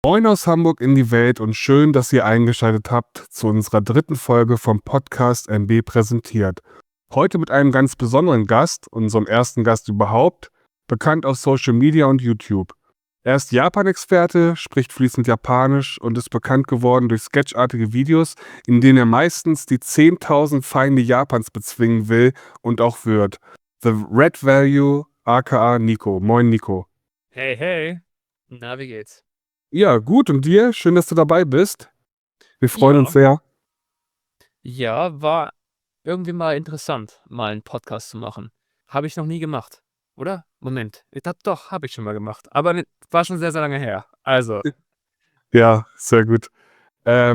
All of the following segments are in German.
Moin aus Hamburg in die Welt und schön, dass ihr eingeschaltet habt zu unserer dritten Folge vom Podcast MB präsentiert. Heute mit einem ganz besonderen Gast, unserem ersten Gast überhaupt, bekannt aus Social Media und YouTube. Er ist Japan-Experte, spricht fließend Japanisch und ist bekannt geworden durch sketchartige Videos, in denen er meistens die 10.000 Feinde Japans bezwingen will und auch wird. The Red Value, aka Nico. Moin Nico. Hey, hey. Na, wie geht's? Ja, gut, und dir? Schön, dass du dabei bist. Wir freuen uns Ja. sehr. Ja, war irgendwie mal interessant, mal einen Podcast zu machen. Habe ich noch nie gemacht, oder? Moment, doch, habe ich schon mal gemacht, aber war schon sehr, sehr lange her. Also, Ja, sehr gut. Ja,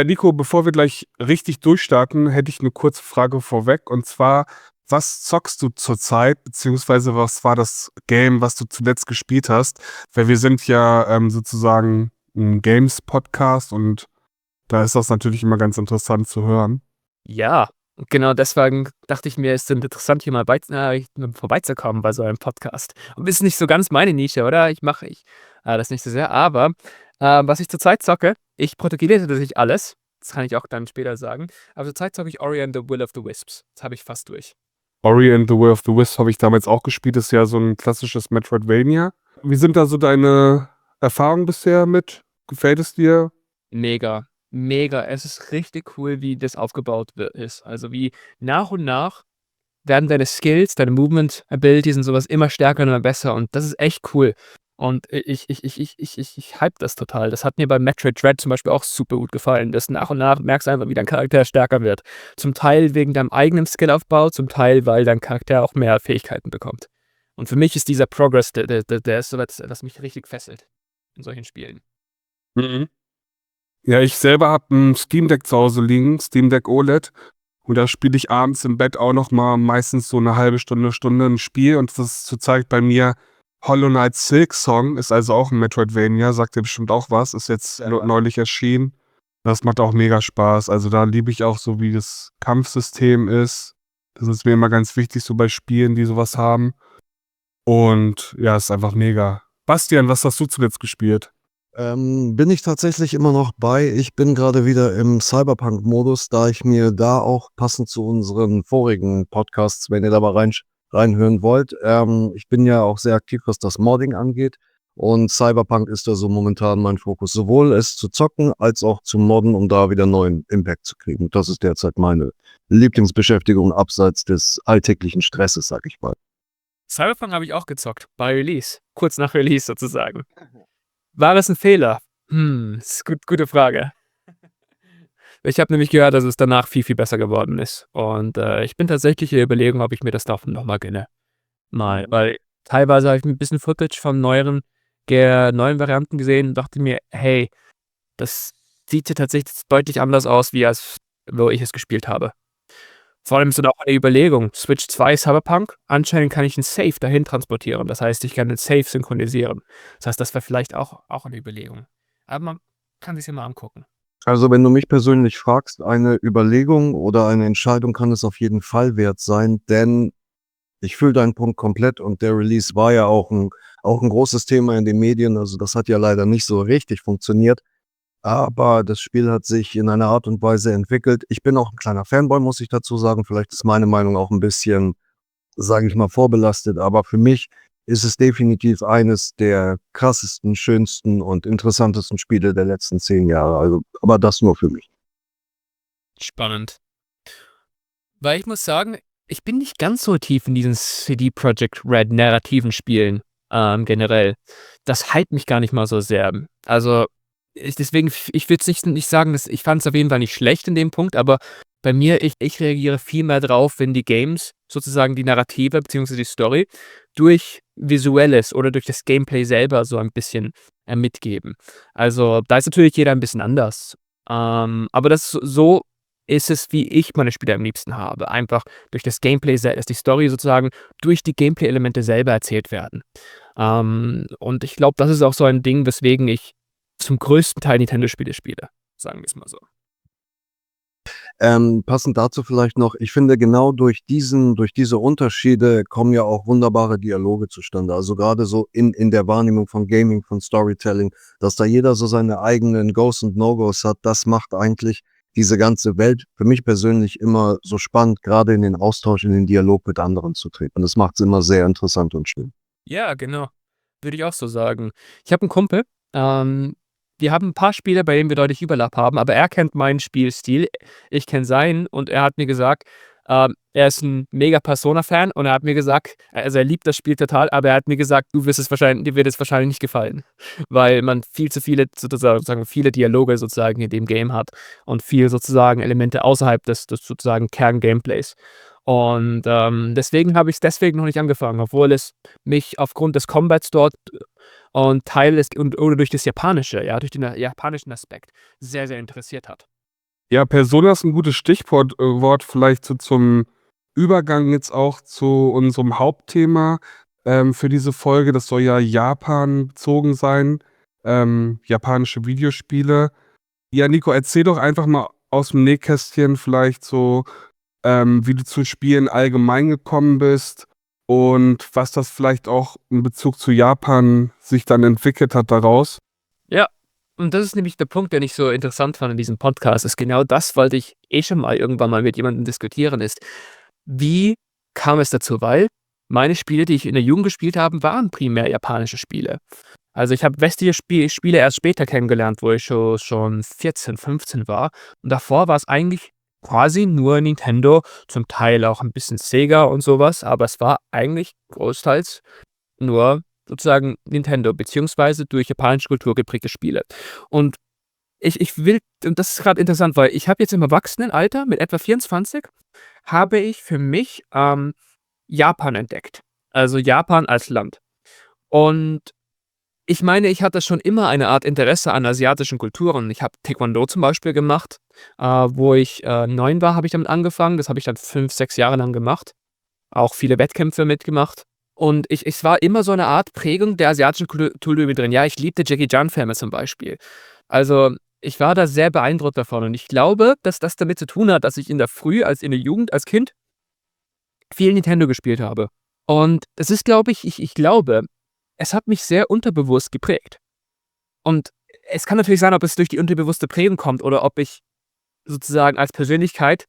Nico, bevor wir gleich richtig durchstarten, hätte ich eine kurze Frage vorweg. Und zwar, was zockst du zurzeit, beziehungsweise was war das Game, was du zuletzt gespielt hast? Weil wir sind ja sozusagen ein Games-Podcast und da ist das natürlich immer ganz interessant zu hören. ja, genau deswegen dachte ich mir, es ist interessant, hier mal vorbeizukommen bei so einem Podcast. Und ist nicht so ganz meine Nische, oder? Das nicht so sehr, aber was ich zurzeit zocke, ich protokolliere natürlich alles. Das kann ich auch dann später sagen. Aber zurzeit zocke ich Ori and the Will of the Wisps. Das habe ich fast durch. Ori and the Will of the Wisps habe ich damals auch gespielt. Das ist ja so ein klassisches Metroidvania. Wie sind da so deine Erfahrungen bisher mit? Gefällt es dir? Mega, mega. Es ist richtig cool, wie das aufgebaut ist. Also wie nach und nach werden deine Skills, deine Movement Abilities und sowas immer stärker und immer besser. Und das ist echt cool. Und ich hype das total. Das hat mir bei Metroid Dread zum Beispiel auch super gut gefallen. Das nach und nach merkst du einfach, wie dein Charakter stärker wird. Zum Teil wegen deinem eigenen Skillaufbau, zum Teil, weil dein Charakter auch mehr Fähigkeiten bekommt. Und für mich ist dieser Progress, der ist so was, was mich richtig fesselt in solchen Spielen. Mhm. Ja, ich selber habe ein Steam Deck zu Hause liegen, Steam Deck OLED. Und da spiele ich abends im Bett auch noch mal meistens so eine halbe Stunde ein Spiel. Und das ist zurzeit bei mir Hollow Knight Silksong, ist also auch ein Metroidvania, sagt dir bestimmt auch was, ist jetzt neulich erschienen. Das macht auch mega Spaß. Also da liebe ich auch so, wie das Kampfsystem ist. Das ist mir immer ganz wichtig, so bei Spielen, die sowas haben. Und ja, ist einfach mega. Bastian, was hast du zuletzt gespielt? Bin ich tatsächlich immer noch bei. Ich bin gerade wieder im Cyberpunk-Modus, da ich mir da auch passend zu unseren vorigen Podcasts, wenn ihr da mal reinhören wollt, ich bin ja auch sehr aktiv, was das Modding angeht. Und Cyberpunk ist da so momentan mein Fokus, sowohl es zu zocken als auch zu modden, um da wieder neuen Impact zu kriegen. Das ist derzeit meine Lieblingsbeschäftigung abseits des alltäglichen Stresses, sag ich mal. Cyberpunk habe ich auch gezockt, bei Release. Kurz nach Release sozusagen. War es ein Fehler? Ist gute Frage. Ich habe nämlich gehört, dass es danach viel, viel besser geworden ist. Und ich bin tatsächlich in der Überlegung, ob ich mir das davon nochmal gönne. Weil teilweise habe ich ein bisschen Footage von neuen Varianten gesehen und dachte mir, hey, das sieht ja tatsächlich deutlich anders aus, wie als wo ich es gespielt habe. Vor allem ist dann auch eine Überlegung, Switch 2 Cyberpunk, anscheinend kann ich einen Save dahin transportieren. Das heißt, ich kann den Save synchronisieren. Das heißt, das wäre vielleicht auch eine Überlegung. Aber man kann sich ja mal angucken. Also, wenn du mich persönlich fragst, eine Überlegung oder eine Entscheidung kann es auf jeden Fall wert sein, denn ich fühle deinen Punkt komplett und der Release war ja auch ein großes Thema in den Medien. Also, das hat ja leider nicht so richtig funktioniert, aber das Spiel hat sich in einer Art und Weise entwickelt. Ich bin auch ein kleiner Fanboy, muss ich dazu sagen. Vielleicht ist meine Meinung auch ein bisschen, sage ich mal, vorbelastet, aber für mich ist es definitiv eines der krassesten, schönsten und interessantesten Spiele der letzten 10 Jahre. Also, aber das nur für mich. Spannend. Weil ich muss sagen, ich bin nicht ganz so tief in diesen CD Projekt Red narrativen Spielen generell. Das hypt mich gar nicht mal so sehr. Also ich würde es nicht sagen, ich fand es auf jeden Fall nicht schlecht in dem Punkt, aber bei mir, ich reagiere viel mehr drauf, wenn die Games sozusagen die Narrative bzw. die Story durch Visuelles oder durch das Gameplay selber so ein bisschen mitgeben. Also da ist natürlich jeder ein bisschen anders. Aber so ist es, wie ich meine Spiele am liebsten habe. Einfach durch das Gameplay, dass die Story sozusagen durch die Gameplay-Elemente selber erzählt werden. Und ich glaube, das ist auch so ein Ding, weswegen ich zum größten Teil Nintendo-Spiele spiele. Sagen wir es mal so. Passend dazu vielleicht noch, ich finde, genau durch diese Unterschiede kommen ja auch wunderbare Dialoge zustande. Also gerade so in der Wahrnehmung von Gaming, von Storytelling, dass da jeder so seine eigenen Goes und No-Gos hat, das macht eigentlich diese ganze Welt für mich persönlich immer so spannend, gerade in den Austausch, in den Dialog mit anderen zu treten. Das macht es immer sehr interessant und schön. Ja, genau. Würde ich auch so sagen. Ich habe einen Kumpel, wir haben ein paar Spiele, bei denen wir deutlich Überlapp haben, aber er kennt meinen Spielstil, ich kenne seinen und er hat mir gesagt, er ist ein mega Persona-Fan und er hat mir gesagt, also er liebt das Spiel total, aber er hat mir gesagt: „Dir wird es wahrscheinlich nicht gefallen“, weil man viel zu viele sozusagen viele Dialoge sozusagen in dem Game hat und viel sozusagen Elemente außerhalb des sozusagen Kern-Gameplays. Und, deswegen habe ich's noch nicht angefangen, obwohl es mich aufgrund des Combats dort und Teil des oder durch das Japanische, ja, durch den japanischen Aspekt sehr, sehr interessiert hat. Ja, Persona ist 'n gutes Stichwort Wort vielleicht so zum Übergang jetzt auch zu unserem Hauptthema, für diese Folge. Das soll ja Japan bezogen sein, japanische Videospiele. Ja, Nico, erzähl doch einfach mal aus'm Nähkästchen vielleicht so, wie du zu Spielen allgemein gekommen bist und was das vielleicht auch in Bezug zu Japan sich dann entwickelt hat daraus. Ja, und das ist nämlich der Punkt, den ich so interessant fand in diesem Podcast, ist genau das wollte ich schon mal irgendwann mal mit jemandem diskutieren, ist: Wie kam es dazu? Weil meine Spiele, die ich in der Jugend gespielt habe, waren primär japanische Spiele. Also, ich habe westliche Spiele erst später kennengelernt, wo ich schon 14, 15 war. Und davor war es eigentlich quasi nur Nintendo, zum Teil auch ein bisschen Sega und sowas, aber es war eigentlich großteils nur sozusagen Nintendo beziehungsweise durch japanische Kultur geprägte Spiele. Und ich will und das ist gerade interessant, weil ich habe jetzt im Erwachsenenalter mit etwa 24 habe ich für mich, Japan entdeckt. Also, Japan als Land. Und ich meine, ich hatte schon immer eine Art Interesse an asiatischen Kulturen. Ich habe Taekwondo zum Beispiel gemacht. Wo ich, 9 war, habe ich damit angefangen. Das habe ich dann 5, 6 Jahre lang gemacht. Auch viele Wettkämpfe mitgemacht. Und es war immer so eine Art Prägung der asiatischen Kultur mit drin. Ja, ich liebte Jackie Chan-Filme zum Beispiel. Also, ich war da sehr beeindruckt davon und ich glaube, dass das damit zu tun hat, dass ich in der Jugend als Kind viel Nintendo gespielt habe. Und das ist, glaube ich glaube, es hat mich sehr unterbewusst geprägt. Und es kann natürlich sein, ob es durch die unterbewusste Prägung kommt oder ob ich sozusagen als Persönlichkeit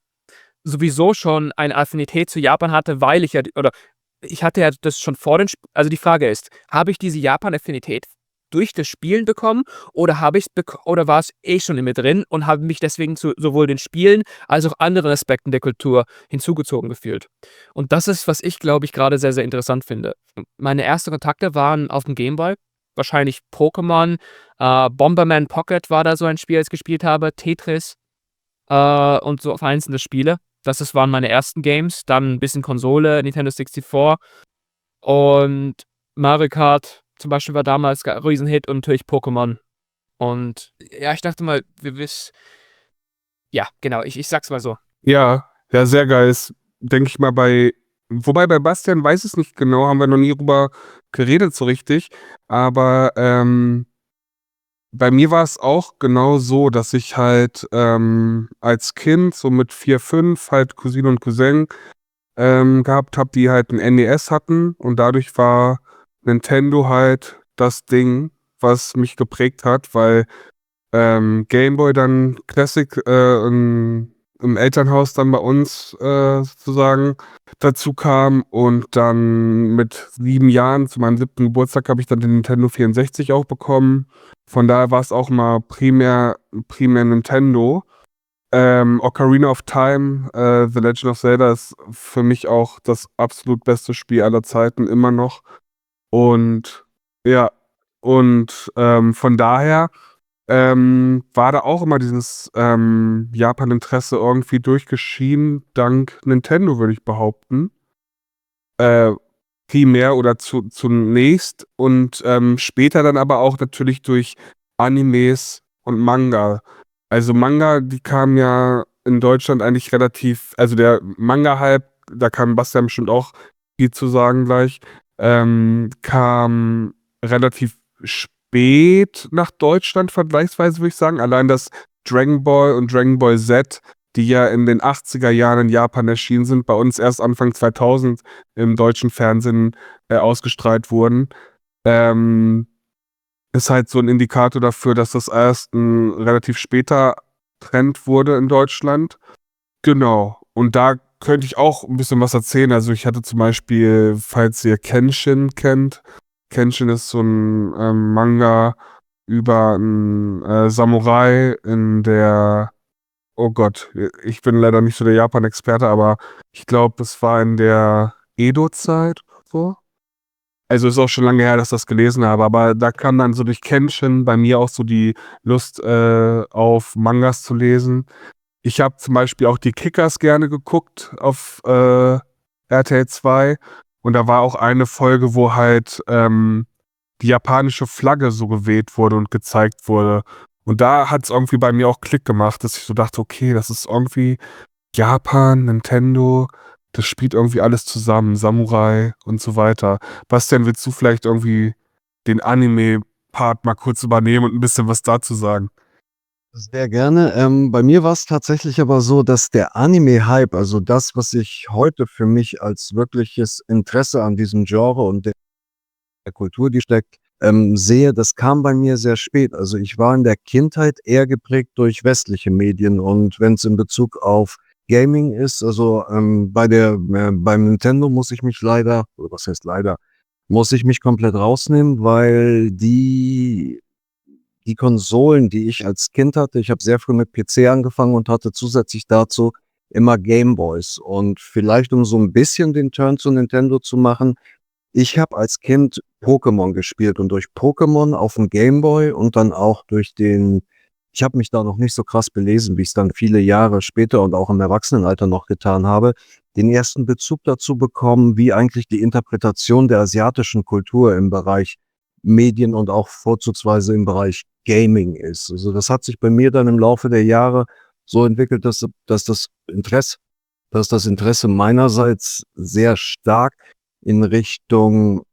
sowieso schon eine Affinität zu Japan hatte, weil ich hatte ja das schon vor den Sp also die Frage ist, habe ich diese Japan-Affinität durch das Spielen bekommen oder oder war es schon in mir drin und habe mich deswegen zu sowohl den Spielen als auch anderen Aspekten der Kultur hinzugezogen gefühlt? Und das ist, was ich, glaube ich, gerade sehr, sehr interessant finde. Meine ersten Kontakte waren auf dem Gameboy, wahrscheinlich Pokémon, Bomberman Pocket war da so ein Spiel, das ich gespielt habe, Tetris, und so vereinzelte Spiele. Waren meine ersten Games, dann 'n bisschen Konsole, Nintendo 64 und Mario Kart zum Beispiel war damals Riesenhit und natürlich Pokémon. Und ja, ich dachte mal, ja, genau, ich sag's mal so. Ja, ja, sehr geil. Ist, denke ich mal, wobei bei Bastian weiß ich es nicht genau, haben wir noch nie drüber geredet so richtig. Aber bei mir war es auch genau so, dass ich halt als Kind, so mit 4, 5, halt Cousine und Cousin gehabt habe, die halt 'n NES hatten. Und dadurch war Nintendo halt das Ding, was mich geprägt hat, weil Game Boy dann Classic im Elternhaus dann bei uns sozusagen dazu kam und dann mit 7 Jahren, zu meinem 7. Geburtstag, habe ich dann den Nintendo 64 auch bekommen. Von daher war es auch mal primär Nintendo. Ocarina of Time, The Legend of Zelda ist für mich auch das absolut beste Spiel aller Zeiten immer noch. Und ja, von daher war da auch immer dieses Japan-Interesse irgendwie durchgeschieden, dank Nintendo, würde ich behaupten. Äh, Primär oder zunächst und später dann aber auch natürlich durch Animes und Manga. Also Manga, die kamen ja in Deutschland eigentlich also der Manga-Hype, da kann Bastian bestimmt auch viel zu sagen gleich, kam relativ spät nach Deutschland vergleichsweise, würde ich sagen. Allein das Dragon Ball und Dragon Ball Z, die ja in den 80er Jahren in Japan erschienen sind, bei uns erst Anfang 2000 im deutschen Fernsehen ausgestrahlt wurden, ist halt so ein Indikator dafür, dass das erst ein relativ später Trend wurde in Deutschland. Genau. Und da könnte ich auch ein bisschen was erzählen. Also ich hatte zum Beispiel, falls ihr Kenshin kennt, Kenshin ist so ein Manga über einen Samurai in der, oh Gott, ich bin leider nicht so der Japan-Experte, aber ich glaube, es war in der Edo-Zeit so. Also ist auch schon lange her, dass ich das gelesen habe, aber da kam dann so durch Kenshin bei mir auch so die Lust auf Mangas zu lesen. Ich habe zum Beispiel auch die Kickers gerne geguckt auf RTL 2 und da war auch eine Folge, wo halt die japanische Flagge so geweht wurde und gezeigt wurde. Und da hat es irgendwie bei mir auch Klick gemacht, dass ich so dachte, okay, das ist irgendwie Japan, Nintendo, das spielt irgendwie alles zusammen, Samurai und so weiter. Bastian, willst du vielleicht irgendwie den Anime-Part mal kurz übernehmen und ein bisschen was dazu sagen? Sehr gerne. Bei mir war es tatsächlich aber so, dass der Anime-Hype, also das, was ich heute für mich als wirkliches Interesse an diesem Genre und der Kultur, die steckt, sehe, das kam bei mir sehr spät. Also ich war in der Kindheit eher geprägt durch westliche Medien und wenn es in Bezug auf Gaming ist, also beim Nintendo muss ich mich leider, oder was heißt leider, muss ich mich komplett rausnehmen, weil die Konsolen, die ich als Kind hatte, ich habe sehr früh mit PC angefangen und hatte zusätzlich dazu immer Gameboys. Und vielleicht, um so ein bisschen den Turn zu Nintendo zu machen, ich habe als Kind Pokémon gespielt und durch Pokémon auf dem Gameboy und dann auch ich habe mich da noch nicht so krass belesen, wie ich es dann viele Jahre später und auch im Erwachsenenalter noch getan habe, den ersten Bezug dazu bekommen, wie eigentlich die Interpretation der asiatischen Kultur im Bereich Medien und auch vorzugsweise im Bereich Gaming ist. Also das hat sich bei mir dann im Laufe der Jahre so entwickelt, dass das Interesse meinerseits sehr stark in Richtung,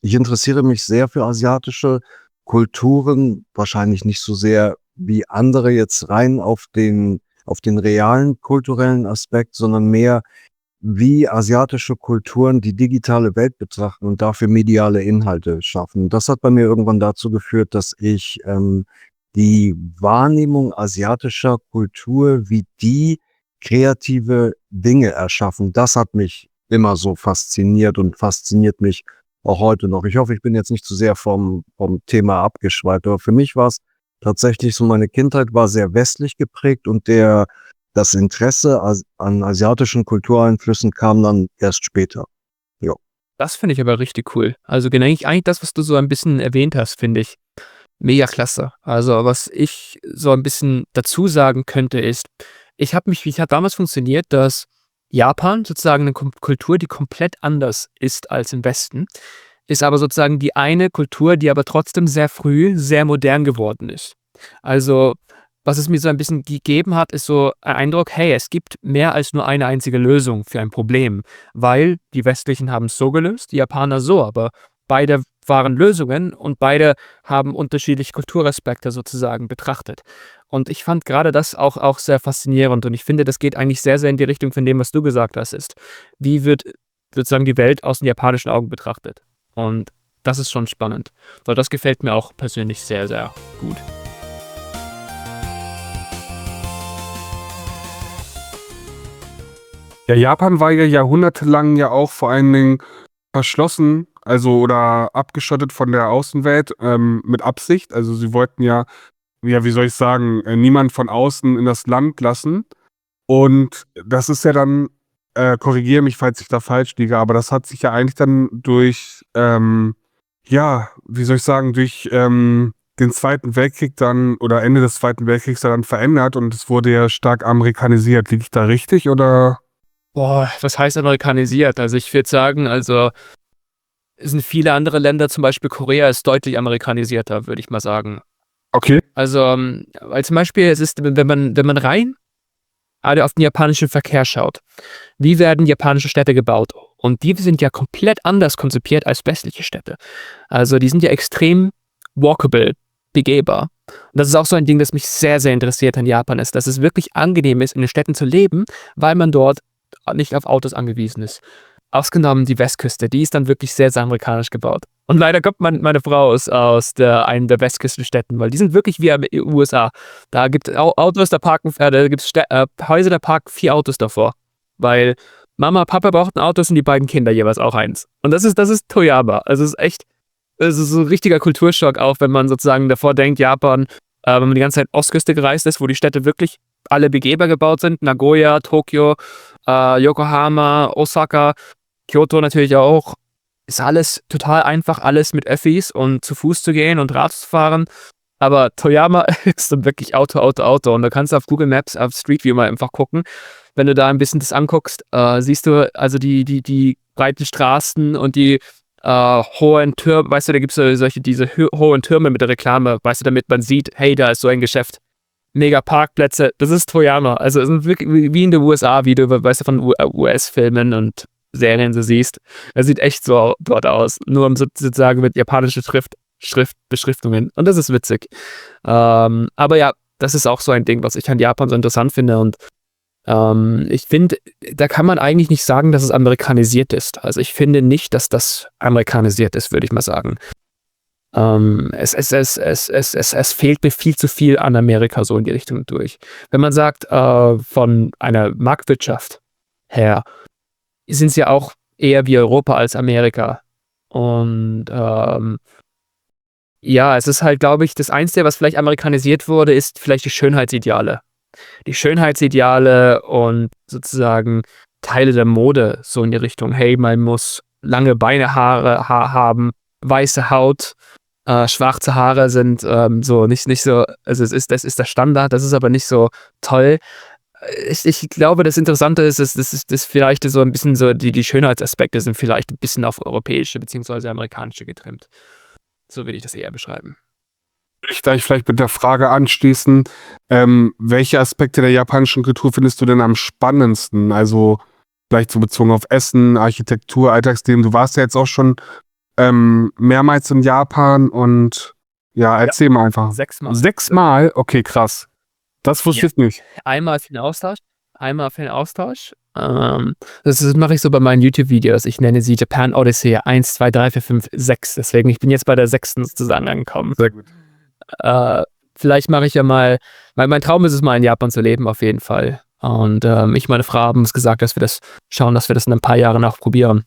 ich interessiere mich sehr für asiatische Kulturen, wahrscheinlich nicht so sehr wie andere jetzt rein auf den realen kulturellen Aspekt, sondern mehr wie asiatische Kulturen die digitale Welt betrachten und dafür mediale Inhalte schaffen. Das hat bei mir irgendwann dazu geführt, dass ich die Wahrnehmung asiatischer Kultur, wie die kreative Dinge erschaffen, das hat mich immer so fasziniert und fasziniert mich auch heute noch. Ich hoffe, ich bin jetzt nicht zu sehr vom Thema abgeschweift, aber für mich war es tatsächlich so, meine Kindheit war sehr westlich geprägt und das Interesse an asiatischen Kultureinflüssen kam dann erst später. Ja. Das finde ich aber richtig cool. Also eigentlich das, was du so ein bisschen erwähnt hast, finde ich mega klasse. Also was ich so ein bisschen dazu sagen könnte ist, wie hat damals funktioniert, dass Japan sozusagen eine Kultur, die komplett anders ist als im Westen, ist aber sozusagen die eine Kultur, die aber trotzdem sehr früh sehr modern geworden ist. Also was es mir so ein bisschen gegeben hat, ist so ein Eindruck, hey, es gibt mehr als nur eine einzige Lösung für ein Problem, weil die Westlichen haben es so gelöst, die Japaner so, aber beide waren Lösungen und beide haben unterschiedliche Kulturaspekte sozusagen betrachtet. Und ich fand gerade das auch sehr faszinierend und ich finde, das geht eigentlich sehr, sehr in die Richtung von dem, was du gesagt hast, ist, wie wird sozusagen die Welt aus den japanischen Augen betrachtet. Und das ist schon spannend, weil das gefällt mir auch persönlich sehr, sehr gut. Ja, Japan war ja jahrhundertelang ja auch vor allen Dingen verschlossen, also oder abgeschottet von der Außenwelt mit Absicht. Also sie wollten ja, wie soll ich sagen, niemand von außen in das Land lassen. Und das ist ja dann, korrigiere mich, falls ich da falsch liege, aber das hat sich ja eigentlich dann durch, ja, wie soll ich sagen, durch den Zweiten Weltkrieg dann oder Ende des Zweiten Weltkriegs dann verändert und es wurde ja stark amerikanisiert. Liege ich da richtig oder? Boah, was heißt amerikanisiert? Also ich würde sagen, also es sind viele andere Länder, zum Beispiel Korea ist deutlich amerikanisierter, würde ich mal sagen. Okay. Also, weil zum Beispiel, es ist, wenn man rein auf den japanischen Verkehr schaut, wie werden japanische Städte gebaut? Und die sind ja komplett anders konzipiert als westliche Städte. Also die sind ja extrem walkable. begehbar. Und das ist auch so ein Ding, das mich sehr, sehr interessiert an Japan ist, dass es wirklich angenehm ist, in den Städten zu leben, weil man dort nicht auf Autos angewiesen ist. Ausgenommen die Westküste, die ist dann wirklich sehr, sehr amerikanisch gebaut. Und leider kommt meine Frau aus einer der Westküstenstädten, weil die sind wirklich wie in den USA. Da gibt es Autos, da gibt es Häuser, da parken 4 Autos davor. Weil Mama, Papa brauchten Autos und die beiden Kinder jeweils auch eins. Und das ist Toyama. Also es ist echt, es ist so ein richtiger Kulturschock, auch wenn man sozusagen davor denkt, Japan, wenn man die ganze Zeit Ostküste gereist ist, wo die Städte wirklich alle begehbar gebaut sind. Nagoya, Tokio, Yokohama, Osaka, Kyoto natürlich auch. Ist alles total einfach, alles mit Öffis und zu Fuß zu gehen und Rad zu fahren. Aber Toyama ist dann wirklich Auto. Und da kannst du auf Google Maps, auf Street View mal einfach gucken. Wenn du da ein bisschen das anguckst, siehst du also die breiten Straßen und die hohen Türme, weißt du, da gibt es diese hohen Türme mit der Reklame, weißt du, damit man sieht, hey, da ist so ein Geschäft. Mega Parkplätze, das ist Toyama. Also es ist wirklich wie in den USA, wie du, weißt du, von US-Filmen und Serien so siehst. Es sieht echt so dort aus, nur sozusagen mit japanischer Beschriftungen. Und das ist witzig. Aber ja, das ist auch so ein Ding, was ich an Japan so interessant finde. Und ich finde, da kann man eigentlich nicht sagen, dass es amerikanisiert ist. Also ich finde nicht, dass das amerikanisiert ist, würde ich mal sagen. Es fehlt mir viel zu viel an Amerika so in die Richtung durch. Wenn man sagt, von einer Marktwirtschaft her, sind es ja auch eher wie Europa als Amerika. Und ja, es ist halt, glaube ich, das Einzige, was vielleicht amerikanisiert wurde, ist vielleicht die Schönheitsideale. Die Schönheitsideale und sozusagen Teile der Mode so in die Richtung, hey, man muss lange Beine, Haare haben, weiße Haut, schwarze Haare sind so nicht so, also das ist der Standard, das ist aber nicht so toll. Ich glaube, das Interessante ist, das vielleicht so ein bisschen so, die Schönheitsaspekte sind vielleicht ein bisschen auf europäische bzw. amerikanische getrimmt. So würde ich das eher beschreiben. Ich gleich vielleicht mit der Frage anschließen, welche Aspekte der japanischen Kultur findest du denn am spannendsten? Also vielleicht so bezogen auf Essen, Architektur, Alltagsleben. Du warst ja jetzt auch schon mehrmals in Japan und ja, erzähl mal einfach. 6 Mal. 6 Mal? Okay, krass. Das wusste ich nicht. Einmal für den Austausch. Das mache ich so bei meinen YouTube-Videos. Ich nenne sie Japan Odyssey 1, 2, 3, 4, 5, 6. Deswegen, ich bin jetzt bei der 6. sozusagen angekommen. Sehr gut. Vielleicht mache ich ja mal, weil mein Traum ist es mal in Japan zu leben, auf jeden Fall. Und ich und meine Frau haben uns gesagt, dass wir das in ein paar Jahren auch probieren.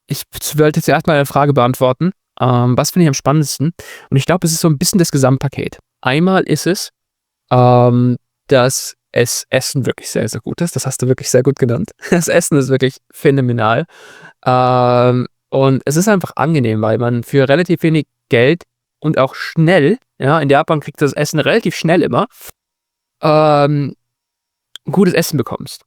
Ich wollte jetzt erstmal eine Frage beantworten. Was finde ich am spannendsten? Und ich glaube, es ist so ein bisschen das Gesamtpaket. Einmal ist es, dass Essen wirklich sehr, sehr gut ist. Das hast du wirklich sehr gut genannt. Das Essen ist wirklich phänomenal. Und es ist einfach angenehm, weil man für relativ wenig Geld und auch schnell, ja, in Japan kriegst du das Essen relativ schnell immer, gutes Essen bekommst.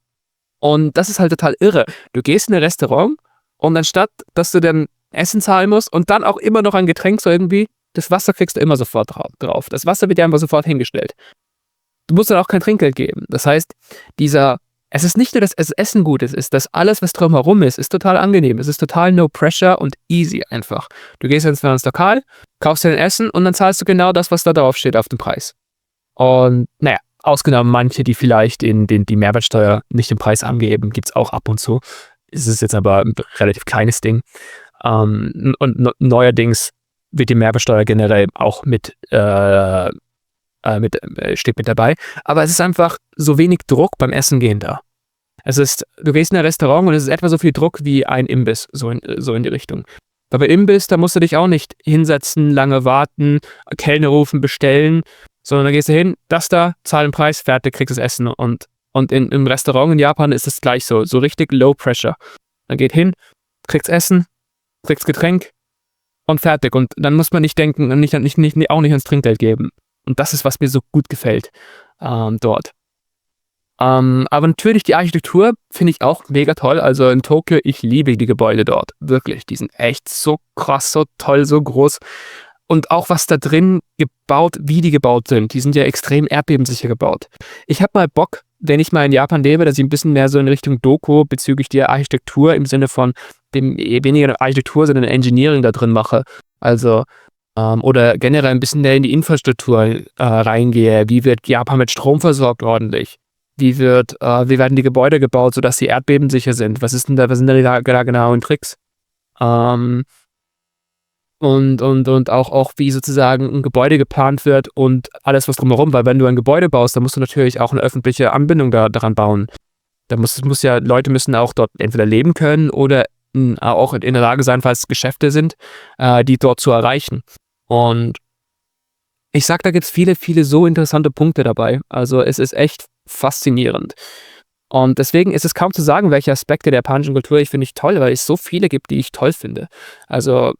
Und das ist halt total irre. Du gehst in ein Restaurant und anstatt, dass du dann Essen zahlen musst und dann auch immer noch ein Getränk so irgendwie, das Wasser kriegst du immer sofort drauf. Das Wasser wird dir einfach sofort hingestellt. Du musst dann auch kein Trinkgeld geben. Das heißt, es ist nicht nur, dass das Essen gut ist, ist, dass alles, was drumherum ist total angenehm. Es ist total no pressure und easy einfach. Du gehst ins Lokal, kaufst dir ein Essen und dann zahlst du genau das, was da drauf steht auf dem Preis. Und naja, ausgenommen manche, die vielleicht die Mehrwertsteuer nicht im Preis angeben, gibt es auch ab und zu. Es ist jetzt aber ein relativ kleines Ding. Und neuerdings wird die Mehrwertsteuer generell auch steht mit dabei. Aber es ist einfach so wenig Druck beim Essen gehen da. Du gehst in ein Restaurant und es ist etwa so viel Druck wie ein Imbiss, so in die Richtung. Aber bei Imbiss, da musst du dich auch nicht hinsetzen, lange warten, Kellner rufen, bestellen, sondern da gehst du hin, zahl den Preis, fertig, kriegst das Essen. Und im Restaurant in Japan ist es gleich so richtig low pressure. Dann geht hin, kriegst Essen, kriegst Getränk und fertig. Und dann muss man nicht denken und auch nicht ans Trinkgeld geben. Und das ist, was mir so gut gefällt dort. Aber natürlich die Architektur finde ich auch mega toll. Also in Tokio, ich liebe die Gebäude dort. Wirklich, die sind echt so krass, so toll, so groß. Und auch was da drin wie die gebaut sind. Die sind ja extrem erdbebensicher gebaut. Ich habe mal Bock, wenn ich mal in Japan lebe, dass ich ein bisschen mehr so in Richtung Doku bezüglich der Architektur im Sinne von weniger Architektur, sondern Engineering da drin mache. Also oder generell ein bisschen mehr in die Infrastruktur reingehe. Wie wird Japan mit Strom versorgt ordentlich? Wie werden die Gebäude gebaut, sodass sie erdbebensicher sind? Was sind da genauen Tricks? Und auch wie sozusagen ein Gebäude geplant wird und alles, was drumherum, weil wenn du ein Gebäude baust, dann musst du natürlich auch eine öffentliche Anbindung daran bauen. Leute müssen auch dort entweder leben können oder auch in der Lage sein, falls es Geschäfte sind, die dort zu erreichen. Und ich sag, da gibt es viele, viele so interessante Punkte dabei. Also es ist echt faszinierend. Und deswegen ist es kaum zu sagen, welche Aspekte der japanischen Kultur ich finde toll, weil es so viele gibt, die ich toll finde. Also,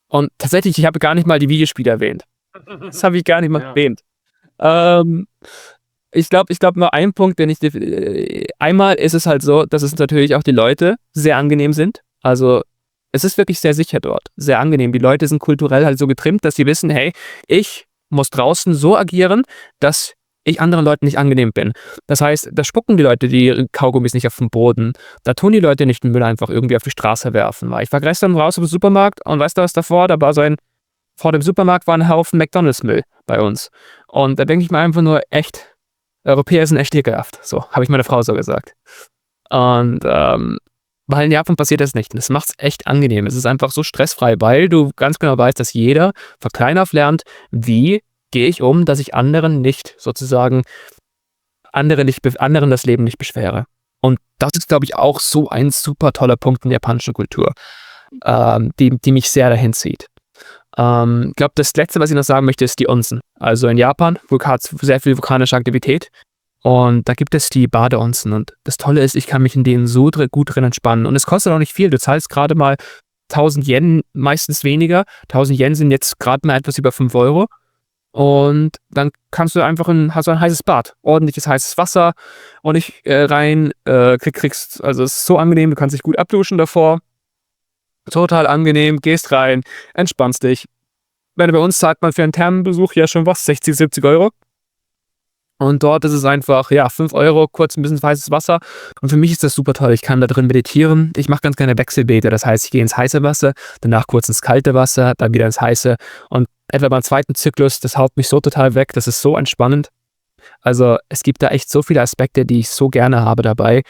und tatsächlich, ich habe gar nicht mal die Videospiele erwähnt. Das habe ich gar nicht mal erwähnt. Ich glaube, nur ein Punkt, einmal ist es halt so, dass es natürlich auch die Leute sehr angenehm sind. Also, es ist wirklich sehr sicher dort, sehr angenehm. Die Leute sind kulturell halt so getrimmt, dass sie wissen, hey, ich muss draußen so agieren, dass ich anderen Leuten nicht angenehm bin. Das heißt, da spucken die Leute die Kaugummis nicht auf den Boden. Da tun die Leute nicht den Müll einfach irgendwie auf die Straße werfen. Weil ich war gestern raus im Supermarkt und weißt du, was davor? Vor dem Supermarkt war ein Haufen McDonalds-Müll bei uns. Und da denke ich mir einfach nur, echt, Europäer sind echt ekelhaft. So, habe ich meiner Frau so gesagt. Und weil in Japan passiert das nicht. Und das macht es echt angenehm. Es ist einfach so stressfrei, weil du ganz genau weißt, dass jeder von klein auf lernt, wie gehe ich um, dass ich anderen das Leben nicht beschwere. Und das ist, glaube ich, auch so ein super toller Punkt in der japanischen Kultur, die mich sehr dahin zieht. Ich glaube, das Letzte, was ich noch sagen möchte, ist die Onsen. Also in Japan hat es sehr viel vulkanische Aktivität. Und da gibt es die Badeonsen. Und das Tolle ist, ich kann mich in denen so gut drin entspannen. Und es kostet auch nicht viel. Du zahlst gerade mal 1000 Yen, meistens weniger. 1000 Yen sind jetzt gerade mal etwas über 5 Euro. Und dann hast du ein heißes Bad, ordentliches heißes Wasser und nicht also es ist so angenehm, du kannst dich gut abduschen davor. Total angenehm, gehst rein, entspannst dich. Bei uns zahlt man für einen Thermenbesuch ja schon 60, 70 Euro. Und dort ist es einfach, 5 Euro, kurz ein bisschen heißes Wasser. Und für mich ist das super toll. Ich kann da drin meditieren. Ich mache ganz gerne Wechselbäder. Das heißt, ich gehe ins heiße Wasser, danach kurz ins kalte Wasser, dann wieder ins heiße. Und etwa beim zweiten Zyklus, das haut mich so total weg. Das ist so entspannend. Also es gibt da echt so viele Aspekte, die ich so gerne habe dabei.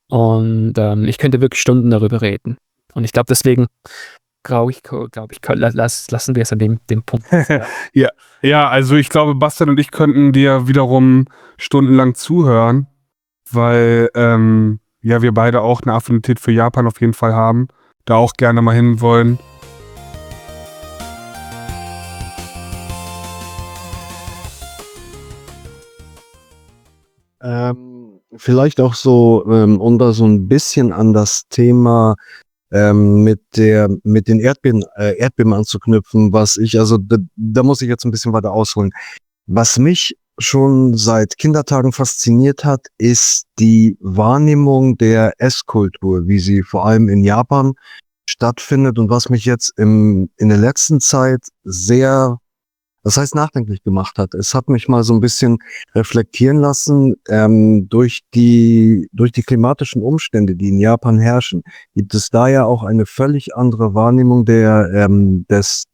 Und ich könnte wirklich Stunden darüber reden. Und ich glaube, deswegen lassen wir es an dem Punkt. Ja, also ich glaube, Bastian und ich könnten dir wiederum stundenlang zuhören, weil wir beide auch eine Affinität für Japan auf jeden Fall haben, da auch gerne mal hin wollen. Vielleicht auch so, um da so ein bisschen an das Thema mit den Erdbeben anzuknüpfen, da muss ich jetzt ein bisschen weiter ausholen. Was mich schon seit Kindertagen fasziniert hat, ist die Wahrnehmung der Esskultur, wie sie vor allem in Japan stattfindet und was mich jetzt in der letzten Zeit nachdenklich gemacht hat. Es hat mich mal so ein bisschen reflektieren lassen, durch die klimatischen Umstände, die in Japan herrschen, gibt es da ja auch eine völlig andere Wahrnehmung des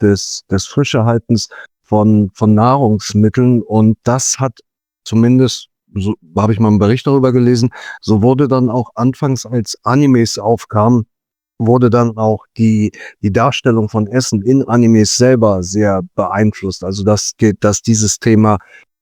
Frischerhaltens von Nahrungsmitteln. Und das hat zumindest, so habe ich mal einen Bericht darüber gelesen, so wurde dann auch anfangs, als Animes aufkamen, wurde dann auch die Darstellung von Essen in Animes selber sehr beeinflusst. Also dass dieses Thema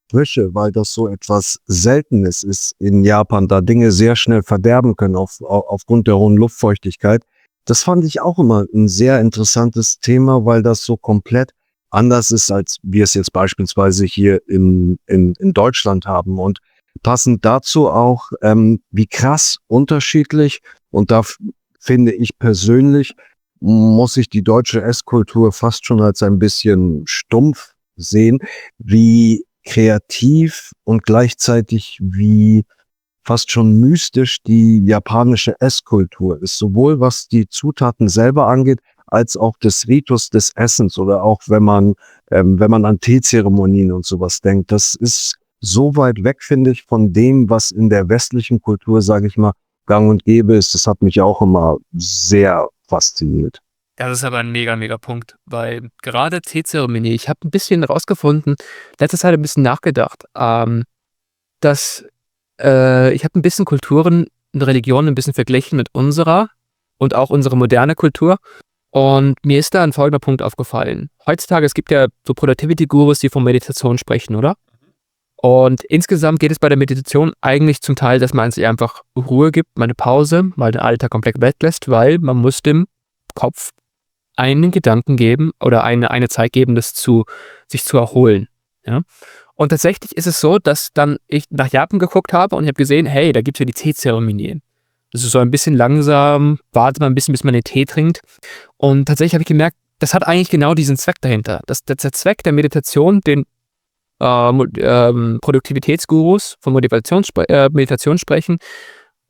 Frische, weil das so etwas Seltenes ist in Japan, da Dinge sehr schnell verderben können aufgrund der hohen Luftfeuchtigkeit. Das fand ich auch immer ein sehr interessantes Thema, weil das so komplett anders ist, als wir es jetzt beispielsweise hier in Deutschland haben. Und passend dazu auch, wie krass unterschiedlich, und da finde ich persönlich, muss ich die deutsche Esskultur fast schon als ein bisschen stumpf sehen, wie kreativ und gleichzeitig wie fast schon mystisch die japanische Esskultur ist, sowohl was die Zutaten selber angeht, als auch des Ritus des Essens oder auch wenn man an Teezeremonien und sowas denkt. Das ist so weit weg, finde ich, von dem, was in der westlichen Kultur, sage ich mal, gang und gäbe ist. Das hat mich auch immer sehr fasziniert. Das ist aber ein mega, mega Punkt, weil gerade Teezeremonie, ich habe ein bisschen rausgefunden, letzte Zeit ein bisschen nachgedacht, dass ich habe ein bisschen Kulturen und Religionen ein bisschen verglichen mit unserer und auch unsere moderne Kultur. Und mir ist da ein folgender Punkt aufgefallen. Heutzutage, es gibt ja so Productivity-Gurus, die von Meditation sprechen, oder? Und insgesamt geht es bei der Meditation eigentlich zum Teil, dass man sich einfach Ruhe gibt, mal eine Pause, mal den Alltag komplett weglässt, weil man muss dem Kopf einen Gedanken geben oder eine Zeit geben, sich zu erholen. Ja? Und tatsächlich ist es so, dass dann ich nach Japan geguckt habe und ich habe gesehen, hey, da gibt es ja die Teezeremonien. Das ist so ein bisschen langsam, wartet man ein bisschen, bis man den Tee trinkt. Und tatsächlich habe ich gemerkt, das hat eigentlich genau diesen Zweck dahinter. Der Zweck der Meditation, den Produktivitätsgurus von Meditation sprechen.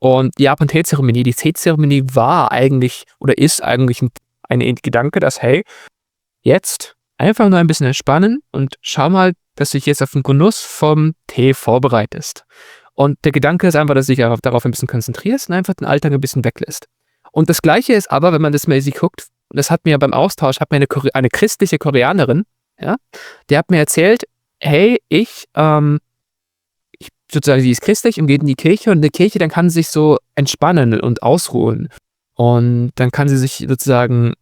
Und die Japan-Tee-Zeremonie, die Tee-Zeremonie war eigentlich oder ist eigentlich ein Gedanke, dass, hey, jetzt einfach nur ein bisschen entspannen und schau mal, dass du dich jetzt auf den Genuss vom Tee vorbereitest. Und der Gedanke ist einfach, dass du dich darauf ein bisschen konzentrierst und einfach den Alltag ein bisschen weglässt. Und das Gleiche ist aber, wenn man das mal guckt, das hat mir beim Austausch, hat mir eine christliche Koreanerin, ja, die hat mir erzählt, hey, sozusagen, sie ist christlich und geht in die Kirche und in der Kirche, dann kann sie sich so entspannen und ausruhen. Und dann kann sie sich sozusagen,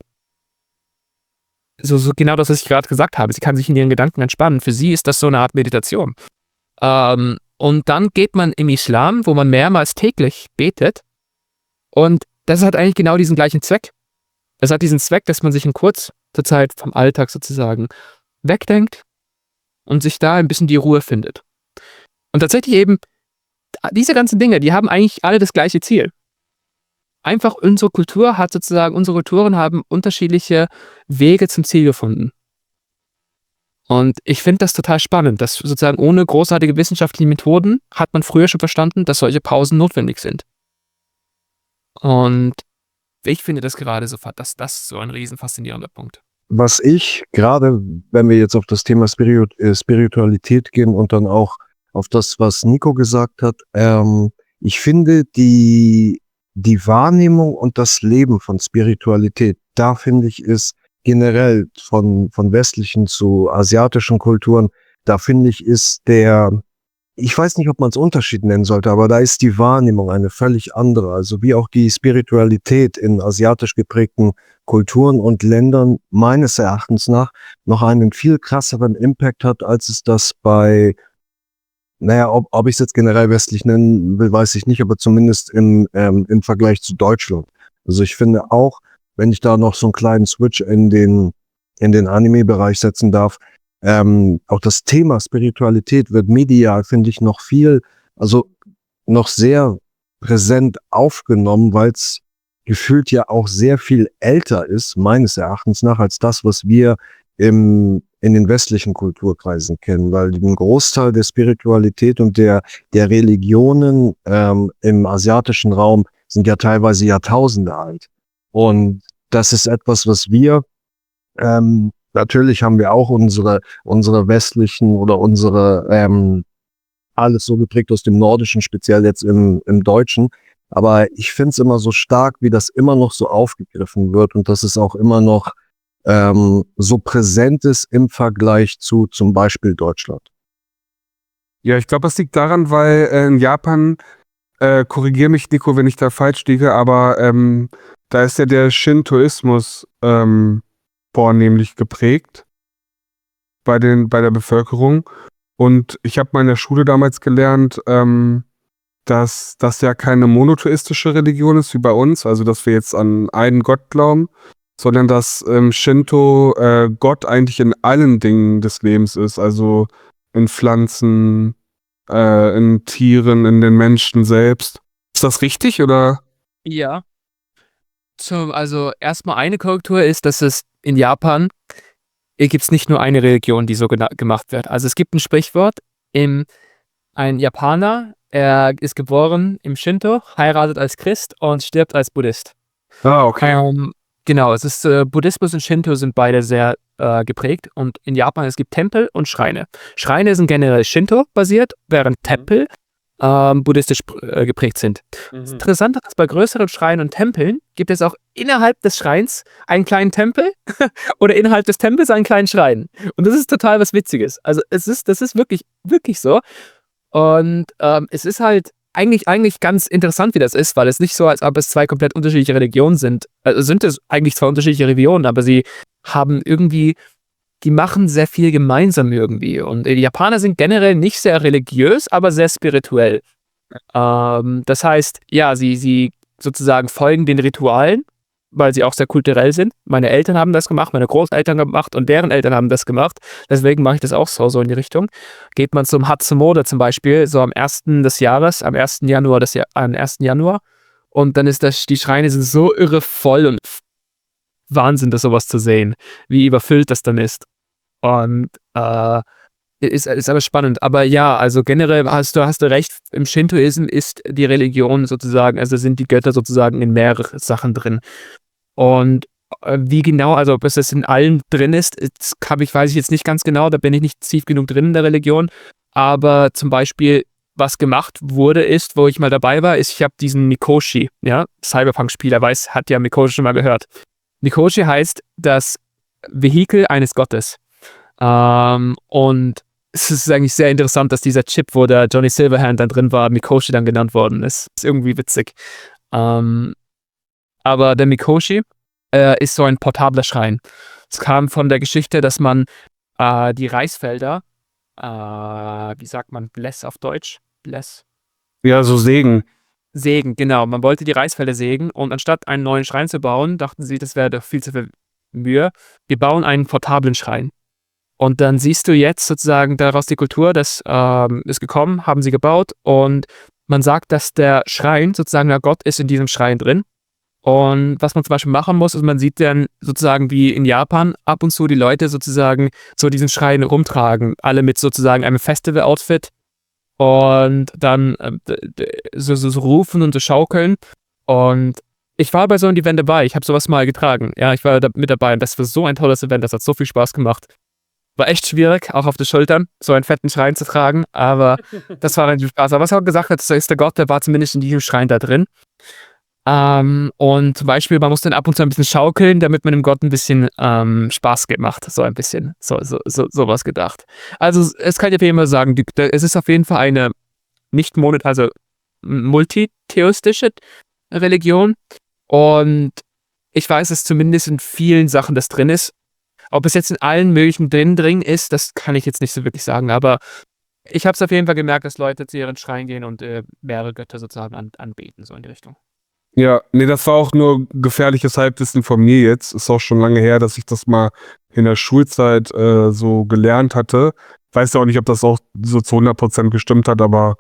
so genau das, was ich gerade gesagt habe, sie kann sich in ihren Gedanken entspannen. Für sie ist das so eine Art Meditation. Und dann geht man im Islam, wo man mehrmals täglich betet. Und das hat eigentlich genau diesen gleichen Zweck. Es hat diesen Zweck, dass man sich in kurzer Zeit vom Alltag sozusagen wegdenkt und sich da ein bisschen die Ruhe findet. Und tatsächlich eben, diese ganzen Dinge, die haben eigentlich alle das gleiche Ziel. Einfach unsere Kulturen haben unterschiedliche Wege zum Ziel gefunden. Und ich finde das total spannend, dass sozusagen ohne großartige wissenschaftliche Methoden hat man früher schon verstanden, dass solche Pausen notwendig sind. Und ich finde das gerade so, dass das so ein riesen faszinierender Punkt. Was ich gerade, wenn wir jetzt auf das Thema Spiritualität gehen und dann auch auf das, was Nico gesagt hat, ich finde die Wahrnehmung und das Leben von Spiritualität, da finde ich, ist generell von westlichen zu asiatischen Kulturen, da finde ich, ist ich weiß nicht, ob man es Unterschied nennen sollte, aber da ist die Wahrnehmung eine völlig andere. Also wie auch die Spiritualität in asiatisch geprägten Kulturen und Ländern meines Erachtens nach noch einen viel krasseren Impact hat, als es das bei, ob ich es jetzt generell westlich nennen will, weiß ich nicht, aber zumindest im Vergleich zu Deutschland. Also ich finde auch, wenn ich da noch so einen kleinen Switch in den Anime-Bereich setzen darf, auch das Thema Spiritualität wird medial, finde ich, noch sehr präsent aufgenommen, weil es gefühlt ja auch sehr viel älter ist, meines Erachtens nach, als das, was wir in den westlichen Kulturkreisen kennen, weil ein Großteil der Spiritualität und der Religionen im asiatischen Raum sind ja teilweise Jahrtausende alt. Und das ist etwas, was wir natürlich haben wir auch unsere westlichen oder unsere alles so geprägt aus dem Nordischen, speziell jetzt im Deutschen. Aber ich finde es immer so stark, wie das immer noch so aufgegriffen wird und dass es auch immer noch so präsent ist im Vergleich zu zum Beispiel Deutschland. Ja, ich glaube, das liegt daran, weil in Japan, korrigiere mich, Nico, wenn ich da falsch liege, aber da ist ja der Shintoismus vornehmlich geprägt bei der Bevölkerung. Und ich habe mal in der Schule damals gelernt, dass das ja keine monotheistische Religion ist wie bei uns, also dass wir jetzt an einen Gott glauben, sondern dass Shinto Gott eigentlich in allen Dingen des Lebens ist, also in Pflanzen, in Tieren, in den Menschen selbst. Ist das richtig oder? Ja. Also erstmal eine Korrektur ist, dass es in Japan gibt es nicht nur eine Religion, die so gemacht wird. Also es gibt ein Sprichwort, ein Japaner, er ist geboren im Shinto, heiratet als Christ und stirbt als Buddhist. Ah, okay. Genau, es ist Buddhismus und Shinto sind beide sehr geprägt und in Japan es gibt Tempel und Schreine. Schreine sind generell Shinto basiert, während Tempel buddhistisch geprägt sind. Das Interessante ist, bei größeren Schreinen und Tempeln gibt es auch innerhalb des Schreins einen kleinen Tempel oder innerhalb des Tempels einen kleinen Schrein. Und das ist total was Witziges. Also das ist wirklich, wirklich so. Und es ist halt eigentlich ganz interessant, wie das ist, weil es nicht so, als ob es zwei komplett unterschiedliche Religionen sind. Also sind es eigentlich zwei unterschiedliche Religionen, aber sie haben irgendwie, die machen sehr viel gemeinsam irgendwie. Und die Japaner sind generell nicht sehr religiös, aber sehr spirituell. Das heißt, ja, sie sozusagen folgen den Ritualen, weil sie auch sehr kulturell sind. Meine Eltern haben das gemacht, meine Großeltern haben gemacht und deren Eltern haben das gemacht. Deswegen mache ich das auch so in die Richtung. Geht man zum Hatsumode zum Beispiel, so am 1. des Jahres, am 1. Januar, und dann ist die Schreine sind so irre voll und Wahnsinn, das sowas zu sehen, wie überfüllt das dann ist. Und ist aber spannend. Aber ja, also generell hast du recht, im Shintoism ist die Religion sozusagen, also sind die Götter sozusagen in mehreren Sachen drin. Und wie genau, also ob es das in allen drin ist, weiß ich jetzt nicht ganz genau, da bin ich nicht tief genug drin in der Religion. Aber zum Beispiel, was gemacht wurde, ist, wo ich mal dabei war, ist, ich habe diesen Mikoshi, ja, Cyberpunk-Spieler hat ja Mikoshi schon mal gehört. Mikoshi heißt das Vehikel eines Gottes. Und es ist eigentlich sehr interessant, dass dieser Chip, wo der Johnny Silverhand dann drin war, Mikoshi dann genannt worden ist. Ist irgendwie witzig. Aber der Mikoshi ist so ein portabler Schrein. Es kam von der Geschichte, dass man die Reisfelder, wie sagt man, Bless auf Deutsch? Bless? Ja, so Segen. Sägen, genau. Man wollte die Reisfelder sägen und anstatt einen neuen Schrein zu bauen, dachten sie, das wäre doch viel zu viel Mühe. Wir bauen einen portablen Schrein. Und dann siehst du jetzt sozusagen daraus die Kultur, das ist gekommen, haben sie gebaut und man sagt, dass der Schrein, sozusagen der Gott ist in diesem Schrein drin. Und was man zum Beispiel machen muss, ist, man sieht dann sozusagen wie in Japan ab und zu die Leute sozusagen so diesen Schrein rumtragen, alle mit sozusagen einem Festival-Outfit und dann so rufen und so schaukeln. Und ich war bei so einem Event dabei, ich habe sowas mal getragen. Ja, ich war da mit dabei und das war so ein tolles Event, das hat so viel Spaß gemacht. War echt schwierig, auch auf den Schultern, so einen fetten Schrein zu tragen, aber das war ein Spaß. Aber was er auch gesagt hat, das ist der Gott, der war zumindest in diesem Schrein da drin. Und zum Beispiel, man muss dann ab und zu ein bisschen schaukeln, damit man dem Gott ein bisschen Spaß macht, so ein bisschen, sowas gedacht. Also es kann ich auf jeden Fall sagen, es ist auf jeden Fall eine nicht also multitheistische Religion und ich weiß, dass zumindest in vielen Sachen das drin ist. Ob es jetzt in allen möglichen drin ist, das kann ich jetzt nicht so wirklich sagen, aber ich habe es auf jeden Fall gemerkt, dass Leute zu ihren Schrein gehen und mehrere Götter sozusagen anbeten, so in die Richtung. Ja, nee, das war auch nur gefährliches Halbwissen von mir jetzt. Ist auch schon lange her, dass ich das mal in der Schulzeit so gelernt hatte. Weiß ja auch nicht, ob das auch so zu 100% gestimmt hat, aber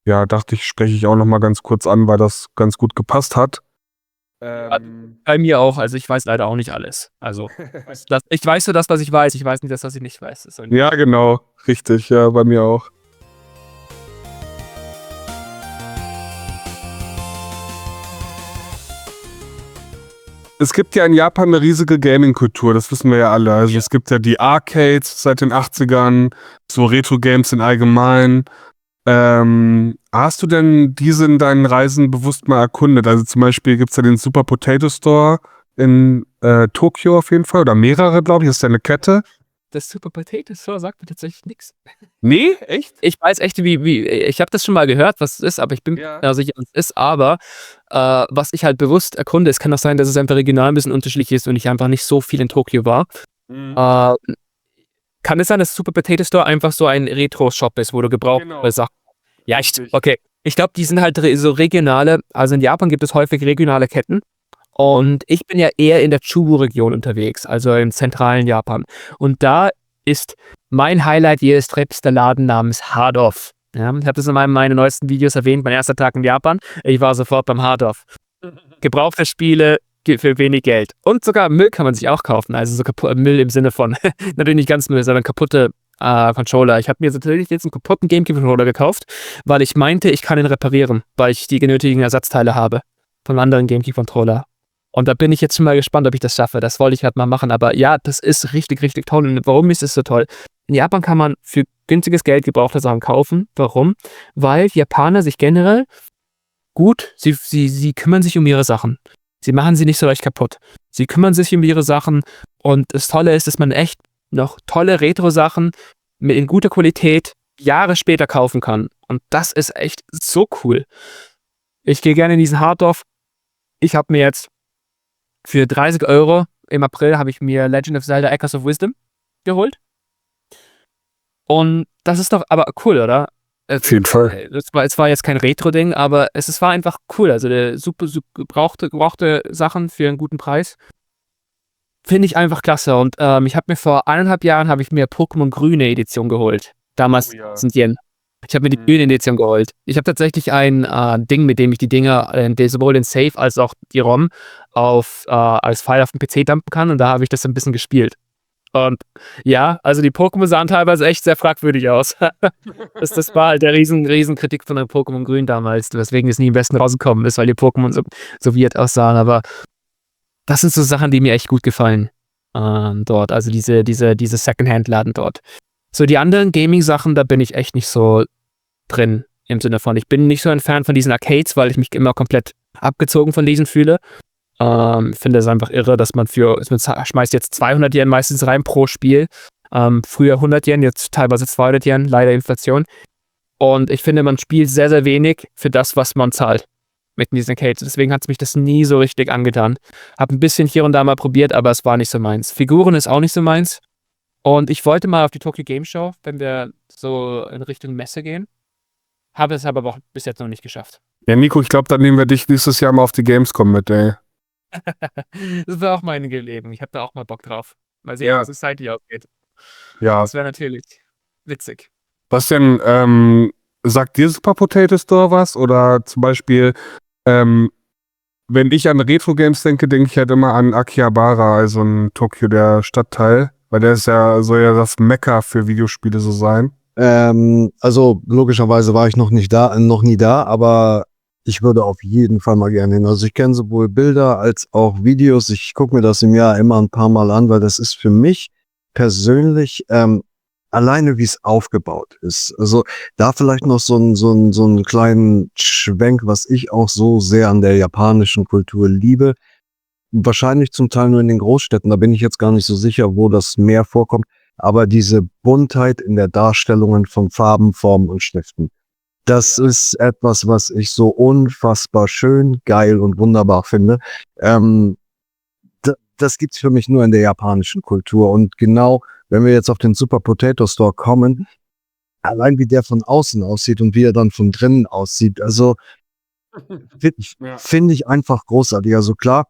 ja, dachte ich, spreche ich auch noch mal ganz kurz an, weil das ganz gut gepasst hat. Bei mir auch, also ich weiß leider auch nicht alles. Also ich weiß nur das, was ich weiß, ich weiß nicht das, was ich nicht weiß. Ja, genau, richtig, ja, bei mir auch. Es gibt ja in Japan eine riesige Gaming-Kultur, das wissen wir ja alle. Also es gibt ja die Arcades seit den 80ern, so Retro-Games in allgemein. Hast du denn diese in deinen Reisen bewusst mal erkundet? Also zum Beispiel gibt es ja den Super Potato Store in Tokio auf jeden Fall, oder mehrere, glaube ich, das ist ja eine Kette. Das Super Potato Store sagt mir tatsächlich nichts. Nee, echt? Ich weiß echt, ich habe das schon mal gehört, was es ist, aber ich bin sicher, was es ist, aber was ich halt bewusst erkunde, es kann auch sein, dass es einfach regional ein bisschen unterschiedlich ist und ich einfach nicht so viel in Tokio war. Kann es sein, dass Super Potato Store einfach so ein Retro-Shop ist, wo du gebrauchte Sachen... Ja, okay. Ich glaube, die sind halt so regionale, also in Japan gibt es häufig regionale Ketten und ich bin ja eher in der Chubu-Region unterwegs, also im zentralen Japan. Und da ist mein Highlight jedes Trips der Laden namens Hardorf. Ja, ich habe das in meinen neuesten Videos erwähnt, mein erster Tag in Japan. Ich war sofort beim Hardorf. Gebrauchte Spiele für wenig Geld. Und sogar Müll kann man sich auch kaufen. Also so Müll im Sinne von, natürlich nicht ganz Müll, sondern kaputte Controller. Ich habe mir natürlich jetzt einen kaputten GameCube-Controller gekauft, weil ich meinte, ich kann ihn reparieren, weil ich die genötigen Ersatzteile habe von einem anderen GameCube-Controller. Und da bin ich jetzt schon mal gespannt, ob ich das schaffe. Das wollte ich halt mal machen. Aber ja, das ist richtig, richtig toll. Und warum ist es so toll? In Japan kann man für günstiges Geld gebrauchte Sachen kaufen. Warum? Weil die Japaner sich generell sie kümmern sich um ihre Sachen. Sie machen sie nicht so leicht kaputt. Sie kümmern sich um ihre Sachen und das Tolle ist, dass man echt noch tolle Retro-Sachen in guter Qualität Jahre später kaufen kann. Und das ist echt so cool. Ich gehe gerne in diesen Hardorf. Ich habe mir jetzt für 30 € im April habe ich mir Legend of Zelda Echoes of Wisdom geholt. Und das ist doch aber cool, oder? Auf jeden Fall. Es war jetzt kein Retro-Ding, aber es war einfach cool. Also der super gebrauchte Sachen für einen guten Preis. Finde ich einfach klasse. Und ich habe mir vor 1,5 Jahren habe ich mir Pokémon Grüne Edition geholt. Damals ja. sind Yen. Ich habe mir die grüne Edition geholt. Ich habe tatsächlich ein Ding, mit dem ich die Dinger, sowohl den Save als auch die ROM als File auf den PC dumpen kann. Und da habe ich das ein bisschen gespielt. Und ja, also die Pokémon sahen teilweise echt sehr fragwürdig aus. Das war halt der riesen Kritik von der Pokémon Grün damals, weswegen es nie am besten rausgekommen ist, weil die Pokémon so weird aussahen. Aber das sind so Sachen, die mir echt gut gefallen dort. Also diese Secondhand-Laden dort. So die anderen Gaming-Sachen, da bin ich echt nicht so drin im Sinne von, ich bin nicht so ein Fan von diesen Arcades, weil ich mich immer komplett abgezogen von diesen fühle. Ich finde es einfach irre, dass man schmeißt jetzt 200 Yen meistens rein pro Spiel. Früher 100 Yen, jetzt teilweise 200 Yen, leider Inflation. Und ich finde, man spielt sehr, sehr wenig für das, was man zahlt mit diesen Arcades. Deswegen hat es mich das nie so richtig angetan. Hab ein bisschen hier und da mal probiert, aber es war nicht so meins. Figuren ist auch nicht so meins. Und ich wollte mal auf die Tokyo Game Show, wenn wir so in Richtung Messe gehen. Habe es aber auch bis jetzt noch nicht geschafft. Ja, Nico, ich glaube, dann nehmen wir dich nächstes Jahr mal auf die Gamescom mit, ey. Das wäre auch meine Geleben. Ich habe da auch mal Bock drauf. Mal sehen, Ja. was Society ausgeht. Ja. Das wäre natürlich witzig. Was denn, sagt dir Super Potato Store was? Oder zum Beispiel, wenn ich an Retro-Games denke, denke ich halt immer an Akihabara, also in Tokio, der Stadtteil. Weil der soll ja das Mekka für Videospiele so sein. Also logischerweise war ich noch nie da, aber ich würde auf jeden Fall mal gerne hin. Also ich kenne sowohl Bilder als auch Videos. Ich gucke mir das im Jahr immer ein paar Mal an, weil das ist für mich persönlich alleine, wie es aufgebaut ist. Also da vielleicht noch so einen kleinen Schwenk, was ich auch so sehr an der japanischen Kultur liebe. Wahrscheinlich zum Teil nur in den Großstädten, da bin ich jetzt gar nicht so sicher, wo das mehr vorkommt. Aber diese Buntheit in der Darstellungen von Farben, Formen und Schriften, das ist etwas, was ich so unfassbar schön, geil und wunderbar finde. Das gibt's für mich nur in der japanischen Kultur. Und genau, wenn wir jetzt auf den Super Potato Store kommen, allein wie der von außen aussieht und wie er dann von drinnen aussieht, also finde ich einfach großartig. Also klar,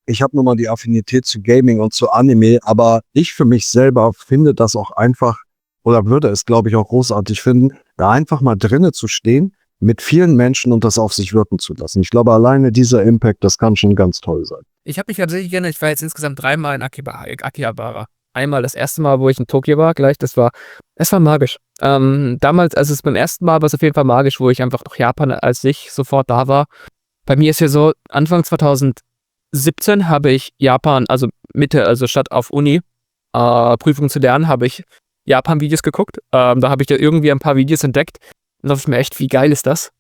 ich habe nun mal die Affinität zu Gaming und zu Anime, aber ich für mich selber finde das auch einfach, oder würde es, glaube ich, auch großartig finden, da einfach mal drinnen zu stehen, mit vielen Menschen und das auf sich wirken zu lassen. Ich glaube, alleine dieser Impact, das kann schon ganz toll sein. Ich habe mich tatsächlich gerne, ich war jetzt insgesamt 3-mal in Akihabara. Einmal das erste Mal, wo ich in Tokio war, es war magisch. Damals, also es beim ersten Mal war es auf jeden Fall magisch, wo ich einfach nach Japan als ich sofort da war. Bei mir ist ja so, Anfang 2017 habe ich Japan, also statt auf Uni Prüfungen zu lernen, habe ich Japan-Videos geguckt. Da habe ich da irgendwie ein paar Videos entdeckt. Und dachte ich mir echt, wie geil ist das?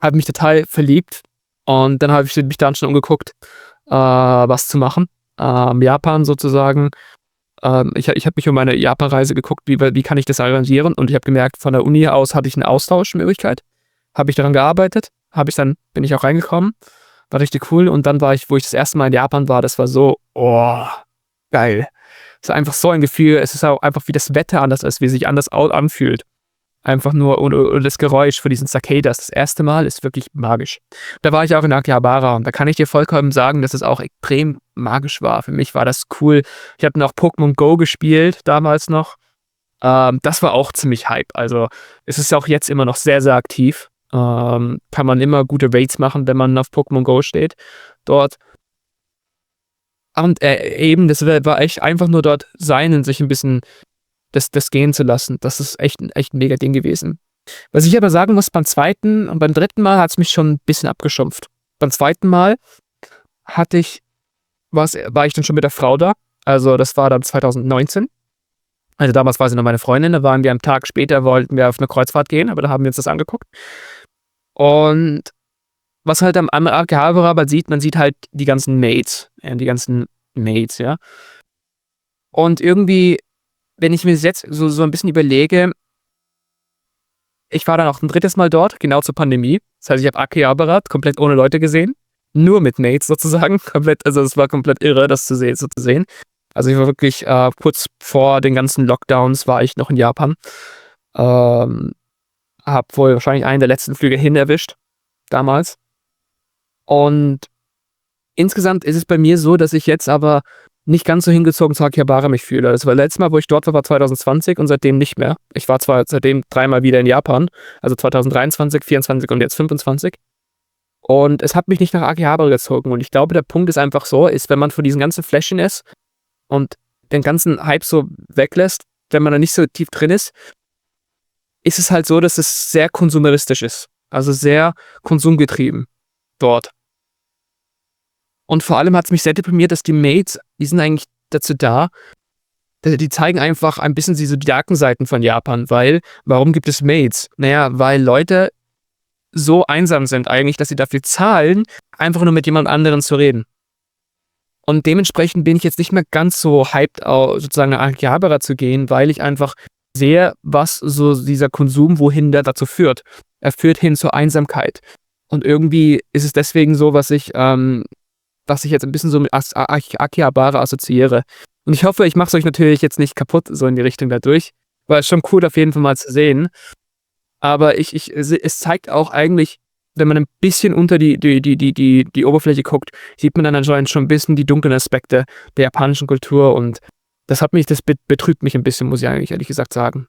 Habe mich total verliebt. Und dann habe ich mich dann schon umgeguckt, was zu machen. Japan sozusagen. Ich habe mich um meine Japan-Reise geguckt, wie kann ich das arrangieren. Und ich habe gemerkt, von der Uni aus hatte ich eine Austauschmöglichkeit. Habe ich daran gearbeitet. Bin ich auch reingekommen. War richtig cool. Und dann wo ich das erste Mal in Japan war, das war so, geil. Es ist einfach so ein Gefühl. Es ist auch einfach, wie das Wetter anders ist, wie es sich anders anfühlt. Einfach nur und das Geräusch von diesen Cicadas. Das erste Mal ist wirklich magisch. Da war ich auch in Akihabara und da kann ich dir vollkommen sagen, dass es auch extrem magisch war. Für mich war das cool. Ich habe noch Pokémon Go gespielt, damals noch. Das war auch ziemlich Hype. Also es ist auch jetzt immer noch sehr, sehr aktiv. Kann man immer gute Raids machen, wenn man auf Pokémon Go steht. Dort. Und eben, das war echt einfach nur dort sein und sich ein bisschen das gehen zu lassen. Das ist echt ein mega Ding gewesen. Was ich aber sagen muss, beim zweiten und beim dritten Mal hat es mich schon ein bisschen abgeschumpft. Beim zweiten Mal war ich dann schon mit der Frau da. Also das war dann 2019. Also damals war sie noch meine Freundin, da waren wir am Tag später, wollten wir auf eine Kreuzfahrt gehen, aber da haben wir uns das angeguckt. Und was halt am Akihabara man sieht halt die ganzen Maids, ja. Und irgendwie, wenn ich mir das jetzt so ein bisschen überlege, ich war dann auch ein drittes Mal dort, genau zur Pandemie. Das heißt, ich habe Akihabara komplett ohne Leute gesehen. Nur mit Mates sozusagen. Also es war komplett irre, das so zu sehen. Also ich war wirklich kurz vor den ganzen Lockdowns war ich noch in Japan. Hab wohl wahrscheinlich einen der letzten Flüge hin erwischt. Damals. Und insgesamt ist es bei mir so, dass ich jetzt aber nicht ganz so hingezogen zu Akihabara mich fühle. Das war letztes Mal, wo ich dort war 2020 und seitdem nicht mehr. Ich war zwar seitdem 3-mal wieder in Japan, also 2023, 24 und jetzt 25. Und es hat mich nicht nach Akihabara gezogen. Und ich glaube, der Punkt ist einfach so, wenn man von diesen ganzen Flashiness und den ganzen Hype so weglässt, wenn man da nicht so tief drin ist es halt so, dass es sehr konsumeristisch ist. Also sehr konsumgetrieben dort. Und vor allem hat es mich sehr deprimiert, dass die Mates, die sind eigentlich dazu da, die zeigen einfach ein bisschen so die darken Seiten von Japan, warum gibt es Mates? Naja, weil Leute so einsam sind eigentlich, dass sie dafür zahlen, einfach nur mit jemand anderen zu reden. Und dementsprechend bin ich jetzt nicht mehr ganz so hyped, sozusagen nach Akihabara zu gehen, weil ich einfach sehe, was so dieser Konsum, wohin der dazu führt. Er führt hin zur Einsamkeit. Und irgendwie ist es deswegen so, was ich jetzt ein bisschen so mit Akihabara assoziiere. Und ich hoffe, ich mache es euch natürlich jetzt nicht kaputt, so in die Richtung dadurch. Weil es schon cool auf jeden Fall mal zu sehen. Aber es zeigt auch eigentlich, wenn man ein bisschen unter die Oberfläche guckt, sieht man dann anscheinend schon ein bisschen die dunklen Aspekte der japanischen Kultur und das betrübt mich ein bisschen, muss ich eigentlich ehrlich gesagt sagen.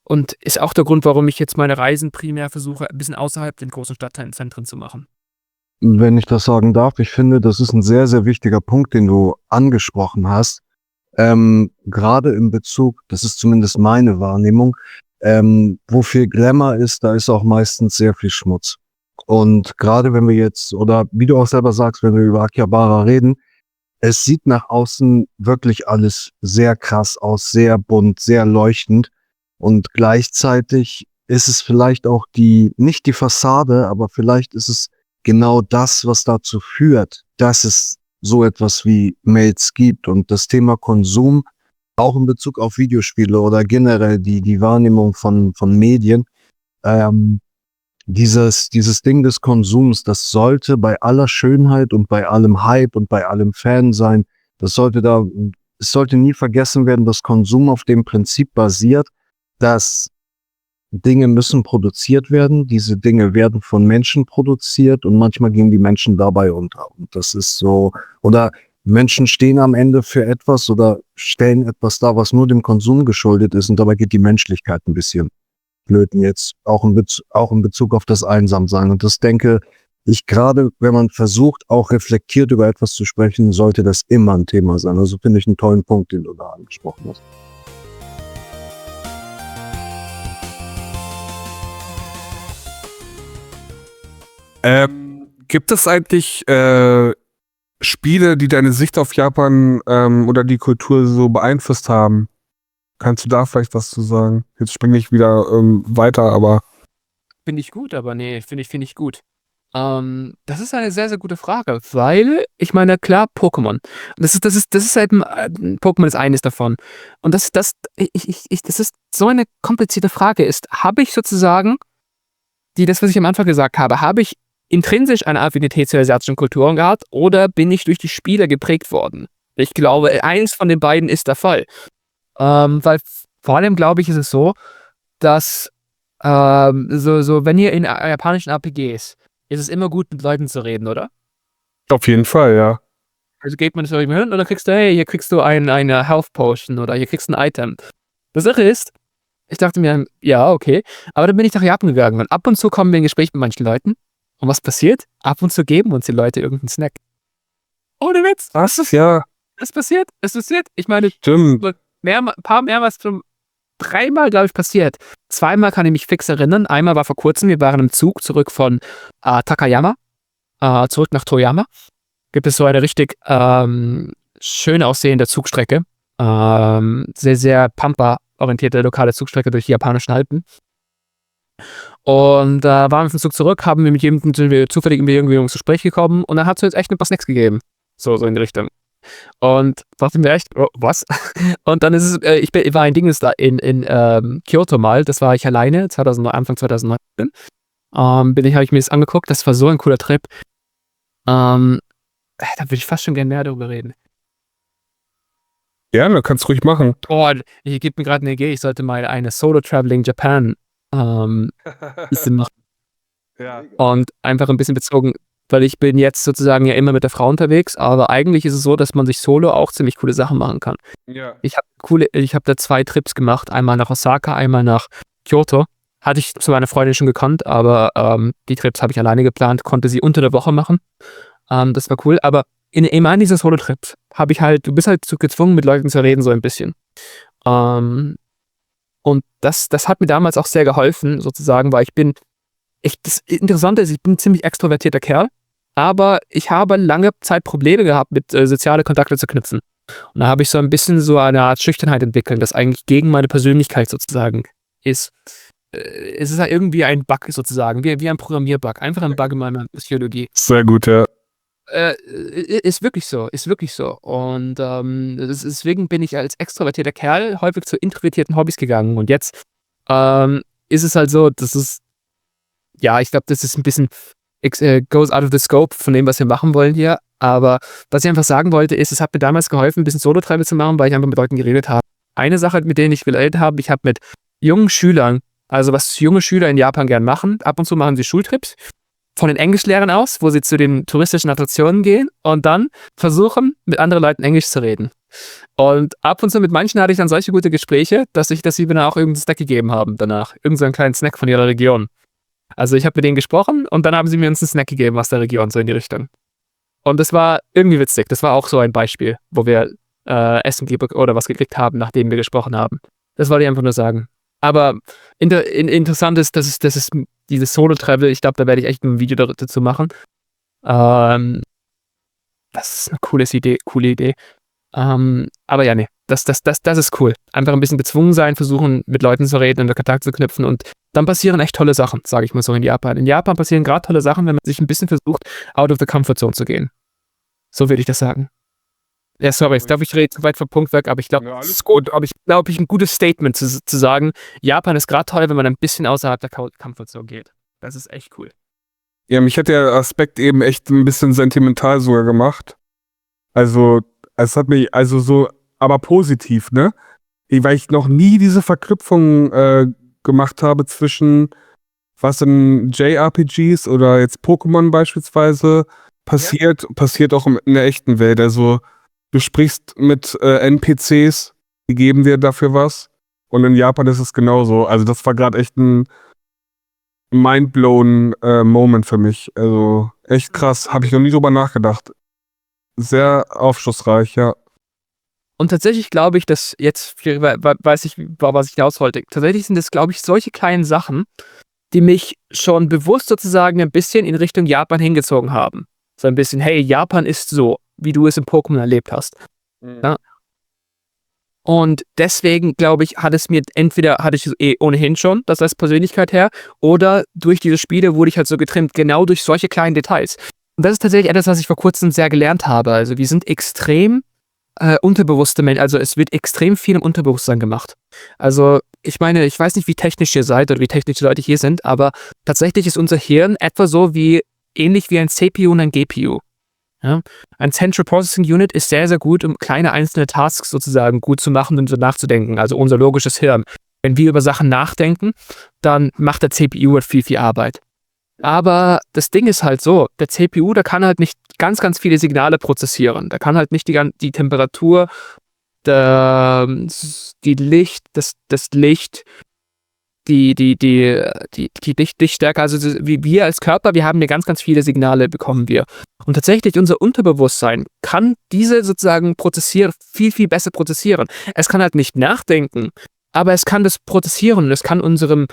Und ist auch der Grund, warum ich jetzt meine Reisen primär versuche, ein bisschen außerhalb den großen Stadtzentren zu machen. Wenn ich das sagen darf, ich finde, das ist ein sehr, sehr wichtiger Punkt, den du angesprochen hast. Gerade in Bezug, das ist zumindest meine Wahrnehmung, wo viel Glamour ist, da ist auch meistens sehr viel Schmutz. Und gerade wenn wir jetzt, oder wie du auch selber sagst, wenn wir über Akihabara reden, es sieht nach außen wirklich alles sehr krass aus, sehr bunt, sehr leuchtend. Und gleichzeitig ist es vielleicht auch nicht die Fassade, aber vielleicht ist es genau das, was dazu führt, dass es so etwas wie Mates gibt. Und das Thema Konsum, auch in Bezug auf Videospiele oder generell die Wahrnehmung von Medien, dieses Ding des Konsums, das sollte bei aller Schönheit und bei allem Hype und bei allem Fan sein, es sollte nie vergessen werden, dass Konsum auf dem Prinzip basiert, dass Dinge müssen produziert werden, diese Dinge werden von Menschen produziert und manchmal gehen die Menschen dabei unter. Und das ist so, oder Menschen stehen am Ende für etwas oder stellen etwas dar, was nur dem Konsum geschuldet ist und dabei geht die Menschlichkeit ein bisschen flöten jetzt, auch in Bezug auf das Einsamsein. Und das denke ich, gerade wenn man versucht, auch reflektiert über etwas zu sprechen, sollte das immer ein Thema sein. Also finde ich einen tollen Punkt, den du da angesprochen hast. Gibt es eigentlich Spiele, die deine Sicht auf Japan oder die Kultur so beeinflusst haben? Kannst du da vielleicht was zu sagen? Jetzt springe ich wieder weiter, aber Finde ich gut, aber nee, finde ich gut. Das ist eine sehr, sehr gute Frage, weil, ich meine, klar, Pokémon. Das ist halt, Pokémon ist eines davon. Und das ist so eine komplizierte Frage habe ich sozusagen, das, was ich am Anfang gesagt habe ich intrinsisch eine Affinität zur asiatischen Kultur gehabt oder bin ich durch die Spiele geprägt worden? Ich glaube, eins von den beiden ist der Fall. Weil vor allem, glaube ich, ist es so, dass wenn ihr in japanischen RPGs, ist es immer gut, mit Leuten zu reden, oder? auf jeden Fall, ja. Also geht man so hin und dann kriegst du, hey, hier kriegst du eine Health Potion oder hier kriegst du ein Item. Das Sache ist, ich dachte mir, ja, okay, aber dann bin ich nach Japan gegangen und ab und zu kommen wir in Gespräch mit manchen Leuten und was passiert? Ab und zu geben uns die Leute irgendeinen Snack. Ohne Witz. Was ist ja? Es passiert. Ich meine, Stimmt. mehrmals, 3-mal, glaube ich, passiert. 2-mal kann ich mich fix erinnern. Einmal war vor kurzem, wir waren im Zug zurück von Takayama, zurück nach Toyama. Gibt es so eine richtig schön aussehende Zugstrecke. Sehr, sehr Pampa-orientierte lokale Zugstrecke durch die japanischen Alpen. Und da waren wir vom Zug zurück, sind wir zufällig irgendwie ins Gespräch gekommen und dann hat sie uns echt ein paar Snacks gegeben. So in die Richtung. Und dachten wir echt, oh, was? Und dann ist es, war ein Ding da in Kyoto mal, das war ich alleine, Anfang 2019. Habe ich mir das angeguckt, das war so ein cooler Trip. Da würde ich fast schon gerne mehr darüber reden. Gerne, kannst du ruhig machen. Oh, ich gebe mir gerade eine Idee, ich sollte mal eine Solo Traveling Japan bisschen machen. Ja. Und einfach ein bisschen bezogen, weil ich bin jetzt sozusagen ja immer mit der Frau unterwegs, aber eigentlich ist es so, dass man sich solo auch ziemlich coole Sachen machen kann. Ja. Ich habe da 2 Trips gemacht, einmal nach Osaka, einmal nach Kyoto. Hatte ich zu meiner Freundin schon gekannt, aber die Trips habe ich alleine geplant, konnte sie unter der Woche machen. Das war cool, aber in einem dieser Solo-Trips du bist halt gezwungen, mit Leuten zu reden, so ein bisschen. Und das hat mir damals auch sehr geholfen, sozusagen, weil das Interessante ist, ich bin ein ziemlich extrovertierter Kerl, aber ich habe lange Zeit Probleme gehabt, mit soziale Kontakte zu knüpfen. Und da habe ich so ein bisschen so eine Art Schüchternheit entwickelt, das eigentlich gegen meine Persönlichkeit sozusagen ist. Es ist halt irgendwie ein Bug sozusagen, wie ein Programmierbug, einfach ein Bug in meiner Psychologie. Sehr gut, ja. Ist wirklich so. Und deswegen bin ich als extrovertierter Kerl häufig zu introvertierten Hobbys gegangen. Und jetzt ist es halt so, ich glaube, das ist ein bisschen goes out of the scope von dem, was wir machen wollen hier. Aber was ich einfach sagen wollte, ist, es hat mir damals geholfen, ein bisschen Solo-Travel zu machen, weil ich einfach mit Leuten geredet habe. Eine Sache, mit denen ich geredet habe, ich habe mit jungen Schülern, also was junge Schüler in Japan gern machen, ab und zu machen sie Schultrips von den Englischlehrern aus, wo sie zu den touristischen Attraktionen gehen und dann versuchen, mit anderen Leuten Englisch zu reden. Und ab und zu mit manchen hatte ich dann solche gute Gespräche, dass sie mir dann auch irgendeinen Snack gegeben haben danach. Irgendeinen kleinen Snack von ihrer Region. Also ich habe mit denen gesprochen und dann haben sie mir uns einen Snack gegeben aus der Region, so in die Richtung. Und das war irgendwie witzig. Das war auch so ein Beispiel, wo wir Essen oder was gekriegt haben, nachdem wir gesprochen haben. Das wollte ich einfach nur sagen. Aber interessant ist, dass es dieses Solo-Travel, ich glaube, da werde ich echt ein Video dazu machen. Das ist eine coole Idee. Aber ja, nee, das ist cool. Einfach ein bisschen gezwungen sein, versuchen, mit Leuten zu reden und Kontakt zu knüpfen und dann passieren echt tolle Sachen, sage ich mal so in Japan. In Japan passieren gerade tolle Sachen, wenn man sich ein bisschen versucht, out of the comfort zone zu gehen. So würde ich das sagen. Ja, sorry, ich glaube, ich rede zu weit vom Punkt weg, aber ich glaube, Ja, alles es ist gut. Aber ich glaube, ein gutes Statement zu sagen, Japan ist gerade toll, wenn man ein bisschen außerhalb der Comfort Zone geht. Das ist echt cool. Ja, mich hat der Aspekt eben echt ein bisschen sentimental sogar gemacht. Also, es hat mich, aber positiv, ne? Weil ich noch nie diese Verknüpfung gemacht habe zwischen was in JRPGs oder jetzt Pokémon beispielsweise passiert auch in der echten Welt. Also, du sprichst mit NPCs, die geben dir dafür was. Und in Japan ist es genauso. Also das war gerade echt ein mindblown Moment für mich. Also echt krass. Habe ich noch nie drüber nachgedacht. Sehr aufschlussreich, ja. Und tatsächlich glaube ich, dass jetzt, weiß ich, was ich hinaus wollte, tatsächlich sind es, glaube ich, solche kleinen Sachen, die mich schon bewusst sozusagen ein bisschen in Richtung Japan hingezogen haben. So ein bisschen, hey, Japan ist so, wie du es in Pokémon erlebt hast. Ja? Und deswegen, glaube ich, hatte ich es ohnehin schon, das als Persönlichkeit her, oder durch diese Spiele wurde ich halt so getrimmt, genau durch solche kleinen Details. Und das ist tatsächlich etwas, was ich vor kurzem sehr gelernt habe. Also wir sind extrem unterbewusste Menschen, also es wird extrem viel im Unterbewusstsein gemacht. Also ich meine, ich weiß nicht, wie technisch ihr seid oder wie technisch die Leute hier sind, aber tatsächlich ist unser Hirn etwa so ähnlich wie ein CPU und ein GPU. Ja? Ein Central Processing Unit ist sehr, sehr gut, um kleine einzelne Tasks sozusagen gut zu machen und so nachzudenken, also unser logisches Hirn. Wenn wir über Sachen nachdenken, dann macht der CPU halt viel, viel Arbeit. Aber das Ding ist halt so, der CPU, der kann halt nicht ganz, ganz viele Signale prozessieren. Der kann halt nicht die Temperatur, das Licht, die Lichtstärke, also wie wir als Körper, wir haben ja ganz, ganz viele Signale, bekommen wir. Und tatsächlich unser Unterbewusstsein kann diese sozusagen viel, viel besser prozessieren. Es kann halt nicht nachdenken, aber es kann das prozessieren und es kann unserem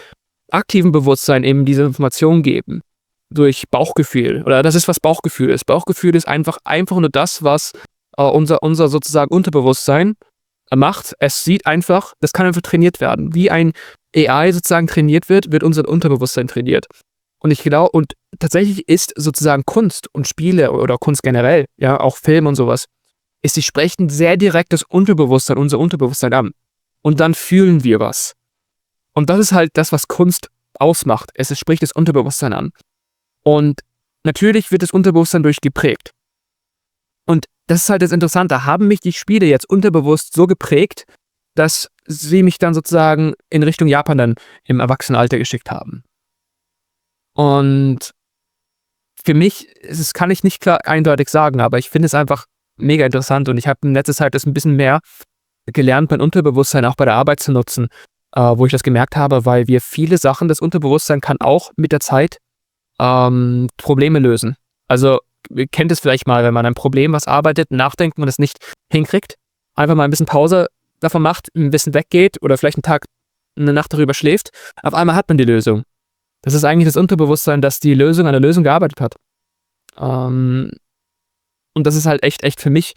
aktiven Bewusstsein eben diese Information geben. Durch Bauchgefühl. Oder das ist, was Bauchgefühl ist. Bauchgefühl ist einfach nur das, was unser sozusagen Unterbewusstsein macht. Es sieht einfach, das kann einfach trainiert werden. Wie ein AI sozusagen trainiert wird unser Unterbewusstsein trainiert. Und ich glaube, und tatsächlich ist sozusagen Kunst und Spiele oder Kunst generell, ja, auch Film und sowas, sie sprechen sehr direkt das Unterbewusstsein, unser Unterbewusstsein an. Und dann fühlen wir was. Und das ist halt das, was Kunst ausmacht. Es spricht das Unterbewusstsein an. Und natürlich wird das Unterbewusstsein durchgeprägt. Und das ist halt das Interessante. Haben mich die Spiele jetzt unterbewusst so geprägt, dass sie mich dann sozusagen in Richtung Japan dann im Erwachsenenalter geschickt haben. Und für mich, kann ich nicht klar eindeutig sagen, aber ich finde es einfach mega interessant und ich habe in letzter Zeit das ein bisschen mehr gelernt, mein Unterbewusstsein auch bei der Arbeit zu nutzen, wo ich das gemerkt habe, weil wir viele Sachen, das Unterbewusstsein kann auch mit der Zeit Probleme lösen. Also ihr kennt es vielleicht mal, wenn man ein Problem, was arbeitet, nachdenkt und es nicht hinkriegt, einfach mal ein bisschen Pause davon macht, ein bisschen weggeht oder vielleicht einen Tag, eine Nacht darüber schläft, auf einmal hat man die Lösung. Das ist eigentlich das Unterbewusstsein, das die Lösung an der Lösung gearbeitet hat. Und das ist halt echt für mich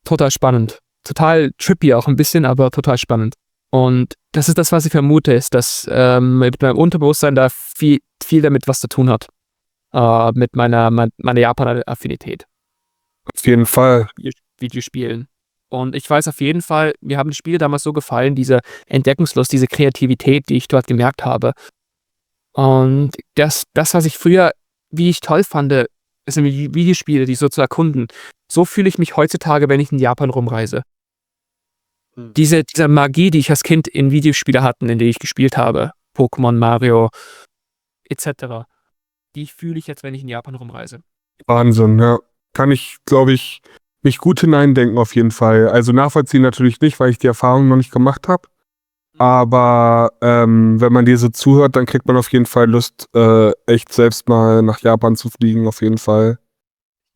total spannend. Total trippy auch ein bisschen, aber total spannend. Und das ist das, was ich vermute, ist, dass mit meinem Unterbewusstsein da viel damit was zu tun hat. Mit meiner Japan-Affinität. Auf jeden Fall. Videospielen. Und ich weiß auf jeden Fall, mir haben die Spiele damals so gefallen, diese Entdeckungslust, diese Kreativität, die ich dort gemerkt habe. Und das, was ich früher, wie ich toll fand, sind Videospiele, die so zu erkunden. So fühle ich mich heutzutage, wenn ich in Japan rumreise. Diese Magie, die ich als Kind in Videospiele hatten, in denen ich gespielt habe, Pokémon, Mario, etc., die fühle ich jetzt, wenn ich in Japan rumreise. Wahnsinn, ja. Kann ich, glaube ich, mich gut hineindenken auf jeden Fall. Also nachvollziehen natürlich nicht, weil ich die Erfahrung noch nicht gemacht habe. Aber wenn man dir so zuhört, dann kriegt man auf jeden Fall Lust, echt selbst mal nach Japan zu fliegen, auf jeden Fall.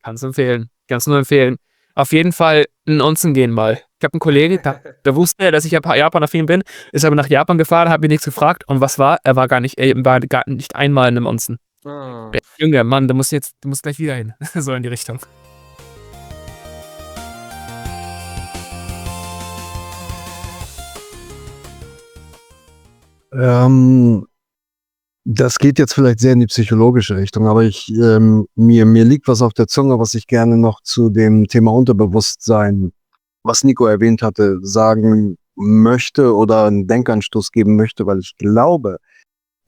Kannst empfehlen. Kannst nur empfehlen. Auf jeden Fall in Onsen gehen mal. Ich habe einen Kollegen, der wusste, dass ich Japan-affin bin, ist aber nach Japan gefahren, hat mir nichts gefragt. Und was war? Er war gar nicht einmal in einem Onsen. Der Junge, Mann, du musst gleich wieder hin. So in die Richtung. Das geht jetzt vielleicht sehr in die psychologische Richtung, aber mir liegt was auf der Zunge, was ich gerne noch zu dem Thema Unterbewusstsein, was Nico erwähnt hatte, sagen möchte oder einen Denkanstoß geben möchte, weil ich glaube,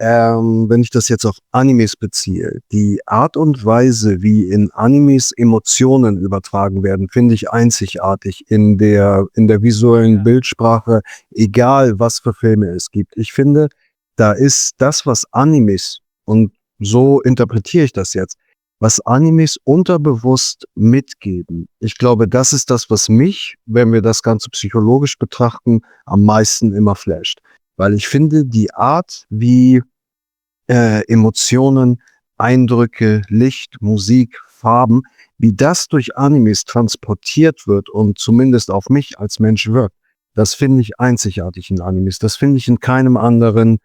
wenn ich das jetzt auf Animes beziehe, die Art und Weise, wie in Animes Emotionen übertragen werden, finde ich einzigartig in der visuellen Bildsprache, egal was für Filme es gibt. Ich finde, da ist das, was Animes, und so interpretiere ich das jetzt, was Animes unterbewusst mitgeben. Ich glaube, das ist das, was mich, wenn wir das Ganze psychologisch betrachten, am meisten immer flasht. Weil ich finde, die Art, wie Emotionen, Eindrücke, Licht, Musik, Farben, wie das durch Animes transportiert wird und zumindest auf mich als Mensch wirkt, das finde ich einzigartig in Animes. Das finde ich in keinem anderen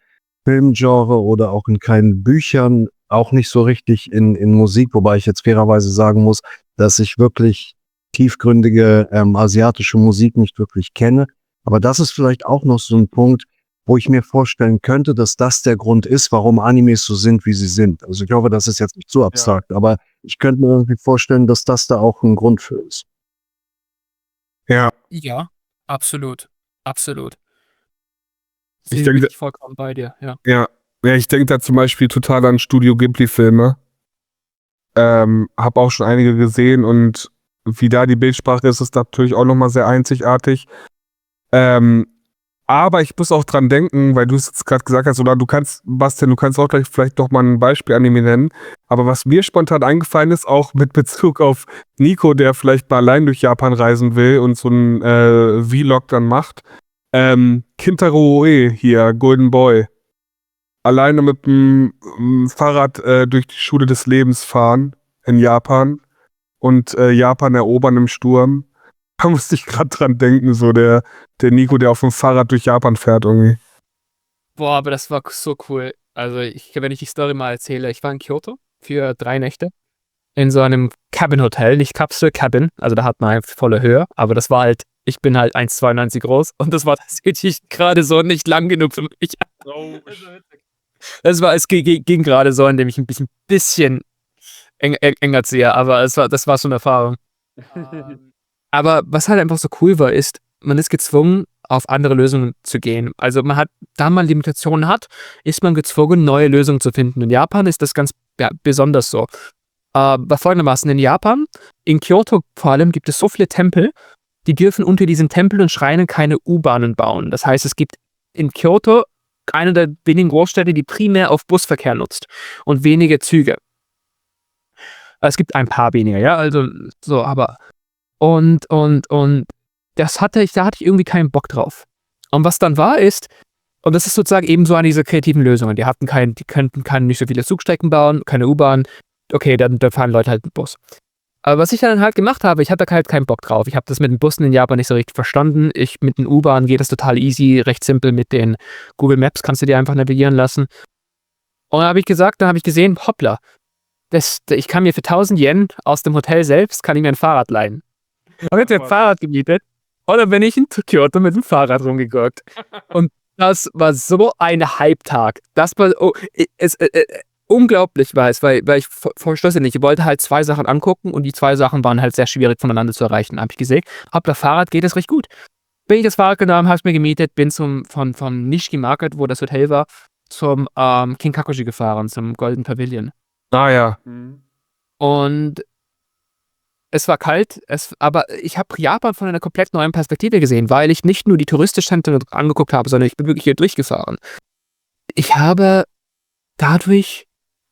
Filmgenre oder auch in keinen Büchern, auch nicht so richtig in Musik, wobei ich jetzt fairerweise sagen muss, dass ich wirklich tiefgründige asiatische Musik nicht wirklich kenne. Aber das ist vielleicht auch noch so ein Punkt, wo ich mir vorstellen könnte, dass das der Grund ist, warum Animes so sind, wie sie sind. Also ich hoffe, das ist jetzt nicht zu abstrakt, aber ich könnte mir irgendwie vorstellen, dass das da auch ein Grund für ist. Ja. Ja, absolut. Absolut. Ich denke, bin ich vollkommen bei dir, ja. Ja, ich denke da zum Beispiel total an Studio Ghibli-Filme. Hab auch schon einige gesehen und wie da die Bildsprache ist natürlich auch nochmal sehr einzigartig. Aber ich muss auch dran denken, weil du es jetzt gerade gesagt hast, oder Bastian, du kannst auch gleich vielleicht doch mal ein Beispiel Anime nennen. Aber was mir spontan eingefallen ist, auch mit Bezug auf Nico, der vielleicht mal allein durch Japan reisen will und so ein Vlog dann macht. Kintaro Oe hier, Golden Boy. Alleine mit dem Fahrrad durch die Schule des Lebens fahren in Japan und Japan erobern im Sturm. Da musste ich gerade dran denken, so der Nico, der auf dem Fahrrad durch Japan fährt irgendwie. Boah, aber das war so cool. Also wenn ich die Story mal erzähle, ich war in Kyoto für 3 Nächte in so einem Cabin-Hotel, nicht Kapsel, Cabin, also da hat man eine volle Höhe, aber das war halt Ich bin halt 1,92 groß und das war tatsächlich gerade so nicht lang genug für mich. Es ging gerade so, indem ich ein bisschen enger ziehe, aber das war schon eine Erfahrung. Aber was halt einfach so cool war, ist, man ist gezwungen, auf andere Lösungen zu gehen. Also da man Limitationen hat, ist man gezwungen, neue Lösungen zu finden. In Japan ist das ganz besonders so. Folgendermaßen, in Japan, in Kyoto vor allem, gibt es so viele Tempel, die dürfen unter diesen Tempeln und Schreinen keine U-Bahnen bauen. Das heißt, es gibt in Kyoto eine der wenigen Großstädte, die primär auf Busverkehr nutzt und wenige Züge. Es gibt ein paar weniger, ja, also so, aber und da hatte ich irgendwie keinen Bock drauf. Und was dann war, ist, und das ist sozusagen eben so eine dieser kreativen Lösungen. Die könnten nicht so viele Zugstrecken bauen, keine U-Bahn. Okay, dann fahren Leute halt mit Bus. Aber was ich dann halt gemacht habe, ich hatte halt keinen Bock drauf. Ich habe das mit den Bussen in Japan nicht so richtig verstanden. Mit den U-Bahn geht das total easy, recht simpel. Mit den Google Maps kannst du dir einfach navigieren lassen. Und dann habe ich gesehen, hoppla, ich kann mir für 1000 Yen aus dem Hotel selbst, kann ich mir ein Fahrrad leihen. Habe jetzt ein Fahrrad gemietet und dann bin ich in Kyoto mit dem Fahrrad rumgegurkt. Und das war so ein Hype-Tag. Das war unglaublich, weil ich verstehe nicht. Ich wollte halt 2 Sachen angucken und die 2 Sachen waren halt sehr schwierig voneinander zu erreichen. Habe ich gesehen, das Fahrrad geht es recht gut. Bin ich das Fahrrad genommen, habe es mir gemietet, bin von Nishiki Market, wo das Hotel war, zum Kinkakuji gefahren, zum Golden Pavilion. Ah ja. Und es war kalt, aber ich habe Japan von einer komplett neuen Perspektive gesehen, weil ich nicht nur die touristischen Zentren angeguckt habe, sondern ich bin wirklich hier durchgefahren. Ich habe dadurch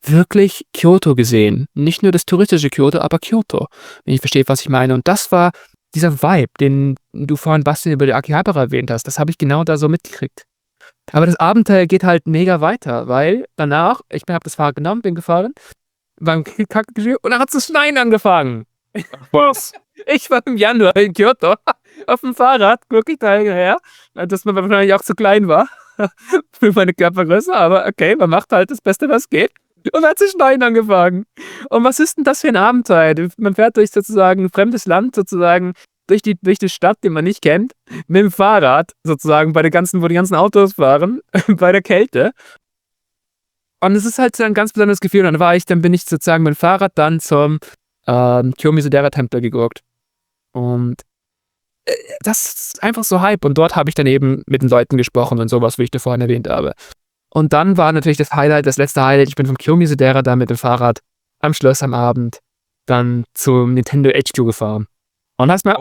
wirklich Kyoto gesehen. Nicht nur das touristische Kyoto, aber Kyoto, wenn ihr versteht, was ich meine. Und das war dieser Vibe, den du vorhin, Bastian, über die Akihabara erwähnt hast. Das habe ich genau da so mitgekriegt. Aber das Abenteuer geht halt mega weiter, weil danach, ich habe das Fahrrad genommen, bin gefahren, beim Kinkakuji und dann hat es zu schneien angefangen. Was? Ich war im Januar in Kyoto auf dem Fahrrad, wirklich daher, dass man wahrscheinlich auch zu klein war für meine Körpergröße, aber okay, man macht halt das Beste, was geht. Und hat zu schneien angefangen. Und was ist denn das für ein Abenteuer? Man fährt durch sozusagen ein fremdes Land, sozusagen durch die Stadt, die man nicht kennt, mit dem Fahrrad, sozusagen wo die ganzen Autos fahren, bei der Kälte. Und es ist halt so ein ganz besonderes Gefühl. Und dann bin ich sozusagen mit dem Fahrrad dann zum Kiyomizu-dera-Tempel gegurkt. Und das ist einfach so Hype. Und dort habe ich dann eben mit den Leuten gesprochen und sowas, wie ich da vorhin erwähnt habe. Und dann war natürlich das letzte Highlight, ich bin vom Kiyomizu-dera da mit dem Fahrrad am Schloss am Abend dann zum Nintendo HQ gefahren. Und hast mir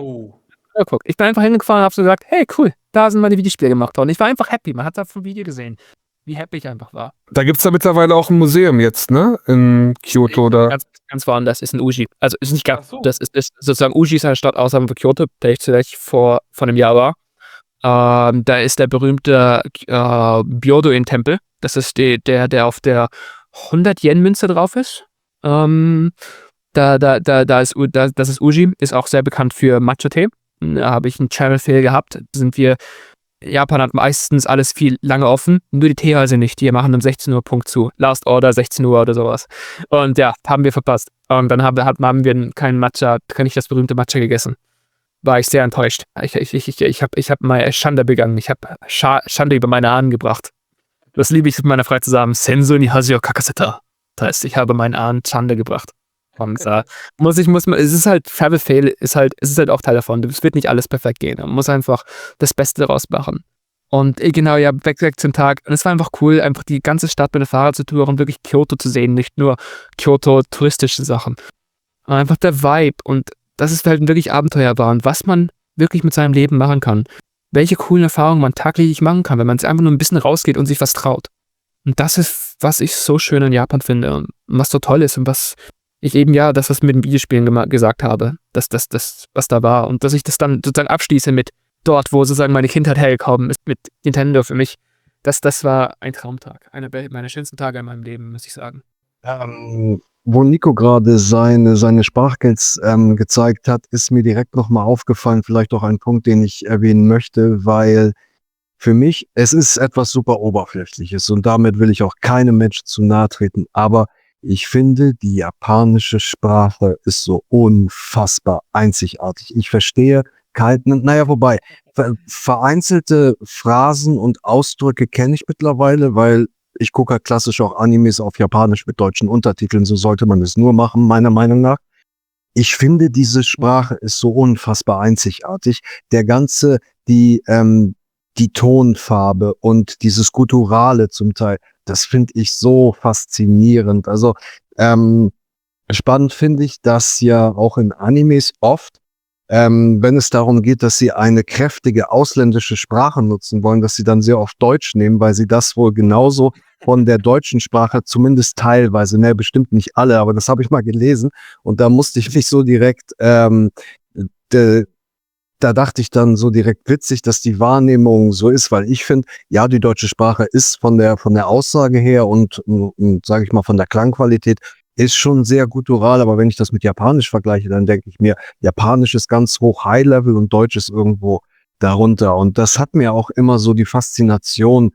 geguckt. Ich bin einfach hingefahren und habe so gesagt, hey, cool, da sind meine Videospiele gemacht worden. Ich war einfach happy. Man hat das vom Video gesehen, wie happy ich einfach war. Da gibt es ja mittlerweile auch ein Museum jetzt, ne? In Kyoto oder. Ganz woanders, ist in Uji. Also ist nicht ganz, Ach so. das ist sozusagen, Uji ist eine Stadt außerhalb von Kyoto, der ich zuletzt vor einem Jahr war. Da ist der berühmte Byodo-in-Tempel. Das ist der auf der 100-Yen-Münze drauf ist. Das ist Uji, ist auch sehr bekannt für Matcha-Tee. Da habe ich einen Channel-Fail gehabt. Japan hat meistens alles viel lange offen, nur die Teehäuser nicht. Die machen um 16 Uhr Punkt zu. Last Order 16 Uhr oder sowas. Und ja, haben wir verpasst. Und dann haben wir keinen Matcha, nicht das berühmte Matcha gegessen. War ich sehr enttäuscht. Ich hab mal Schande begangen. Ich habe Schande über meine Ahnen gebracht. Das liebe ich mit meiner Frau zusammen. Senso ni haji o kakaseta. Das heißt, ich habe meinen Ahnen Schande gebracht. Und es ist halt, Travel Fail ist halt auch Teil davon. Es wird nicht alles perfekt gehen. Man muss einfach das Beste daraus machen. Und genau, ja, weg zum Tag. Und es war einfach cool, einfach die ganze Stadt mit dem Fahrrad zu touren und wirklich Kyoto zu sehen, nicht nur Kyoto touristische Sachen. Und einfach der Vibe und das ist halt wirklich abenteuerbar und was man wirklich mit seinem Leben machen kann. Welche coolen Erfahrungen man tagtäglich machen kann, wenn man einfach nur ein bisschen rausgeht und sich was traut. Und das ist, was ich so schön in Japan finde und was so toll ist und was ich eben was mit den Videospielen gesagt habe, das, was da war und dass ich das dann sozusagen abschließe mit dort, wo sozusagen meine Kindheit hergekommen ist, mit Nintendo für mich. Das war ein Traumtag. Einer meiner schönsten Tage in meinem Leben, muss ich sagen. Wo Nico gerade seine Sprachskills gezeigt hat, ist mir direkt nochmal aufgefallen, vielleicht auch ein Punkt, den ich erwähnen möchte, weil für mich, es ist etwas super Oberflächliches und damit will ich auch keinem Menschen zu nahe treten, aber ich finde, die japanische Sprache ist so unfassbar einzigartig. Ich verstehe Begrifflichkeiten, naja, wobei, vereinzelte Phrasen und Ausdrücke kenne ich mittlerweile, weil ich gucke halt klassisch auch Animes auf Japanisch mit deutschen Untertiteln, so sollte man es nur machen, meiner Meinung nach. Ich finde, diese Sprache ist so unfassbar einzigartig. Der ganze, die Tonfarbe und dieses Gutturale zum Teil, das finde ich so faszinierend. Also, spannend finde ich, dass ja auch in Animes oft, wenn es darum geht, dass sie eine kräftige ausländische Sprache nutzen wollen, dass sie dann sehr oft Deutsch nehmen, weil sie das wohl genauso von der deutschen Sprache zumindest teilweise, ne, bestimmt nicht alle, aber das habe ich mal gelesen und da musste ich mich so direkt, da dachte ich dann so direkt witzig, dass die Wahrnehmung so ist, weil ich finde, ja, die deutsche Sprache ist von der Aussage her und sage ich mal, von der Klangqualität ist schon sehr guttural, aber wenn ich das mit Japanisch vergleiche, dann denke ich mir, Japanisch ist ganz hoch High-Level und Deutsch ist irgendwo darunter. Und das hat mir auch immer so die Faszination,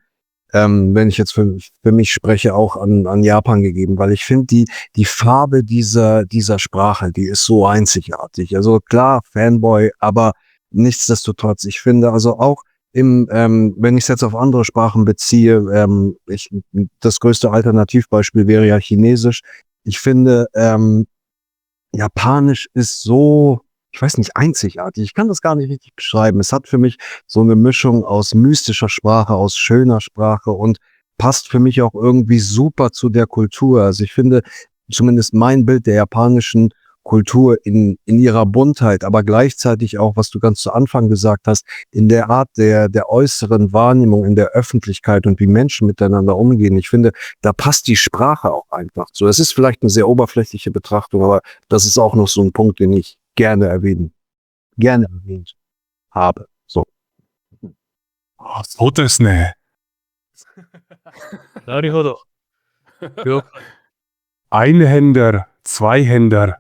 wenn ich jetzt für mich spreche, auch an Japan gegeben, weil ich finde, die Farbe dieser Sprache, die ist so einzigartig. Also klar, Fanboy, aber nichtsdestotrotz, ich finde also auch wenn ich es jetzt auf andere Sprachen beziehe, das größte Alternativbeispiel wäre ja Chinesisch. Ich finde, Japanisch ist so, ich weiß nicht, einzigartig. Ich kann das gar nicht richtig beschreiben. Es hat für mich so eine Mischung aus mystischer Sprache, aus schöner Sprache und passt für mich auch irgendwie super zu der Kultur. Also ich finde, zumindest mein Bild der japanischen Kultur in ihrer Buntheit, aber gleichzeitig auch, was du ganz zu Anfang gesagt hast, in der Art der äußeren Wahrnehmung in der Öffentlichkeit und wie Menschen miteinander umgehen. Ich finde, da passt die Sprache auch einfach so. Es ist vielleicht eine sehr oberflächliche Betrachtung, aber das ist auch noch so ein Punkt, den ich gerne erwähnt habe. So. Oh, so das ne. なるほど。了解。 Einhänder, Zweihänder.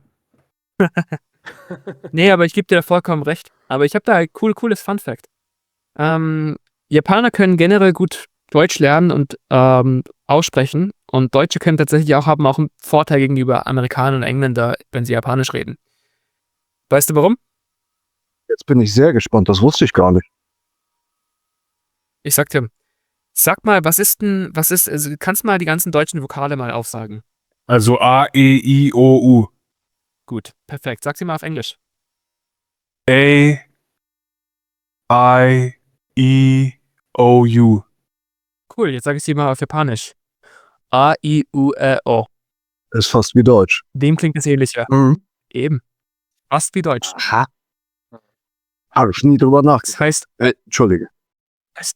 Nee, aber ich gebe dir da vollkommen recht. Aber ich habe da halt cooles Fun-Fact. Japaner können generell gut Deutsch lernen und aussprechen. Und Deutsche können tatsächlich haben auch einen Vorteil gegenüber Amerikanern und Engländern, wenn sie Japanisch reden. Weißt du warum? Jetzt bin ich sehr gespannt. Das wusste ich gar nicht. Ich sag dir, sag mal, also kannst mal die ganzen deutschen Vokale mal aufsagen. Also A, E, I, O, U. Gut, perfekt. Sag sie mal auf Englisch. A, I, E, O, U. Cool, jetzt sage ich sie mal auf Japanisch. A, I, U, E, O. Ist fast wie Deutsch. Dem klingt es ähnlicher. Mhm. Eben. Fast wie Deutsch. Aha. Habe ich nie drüber nachgedacht. Das heißt, Entschuldige. als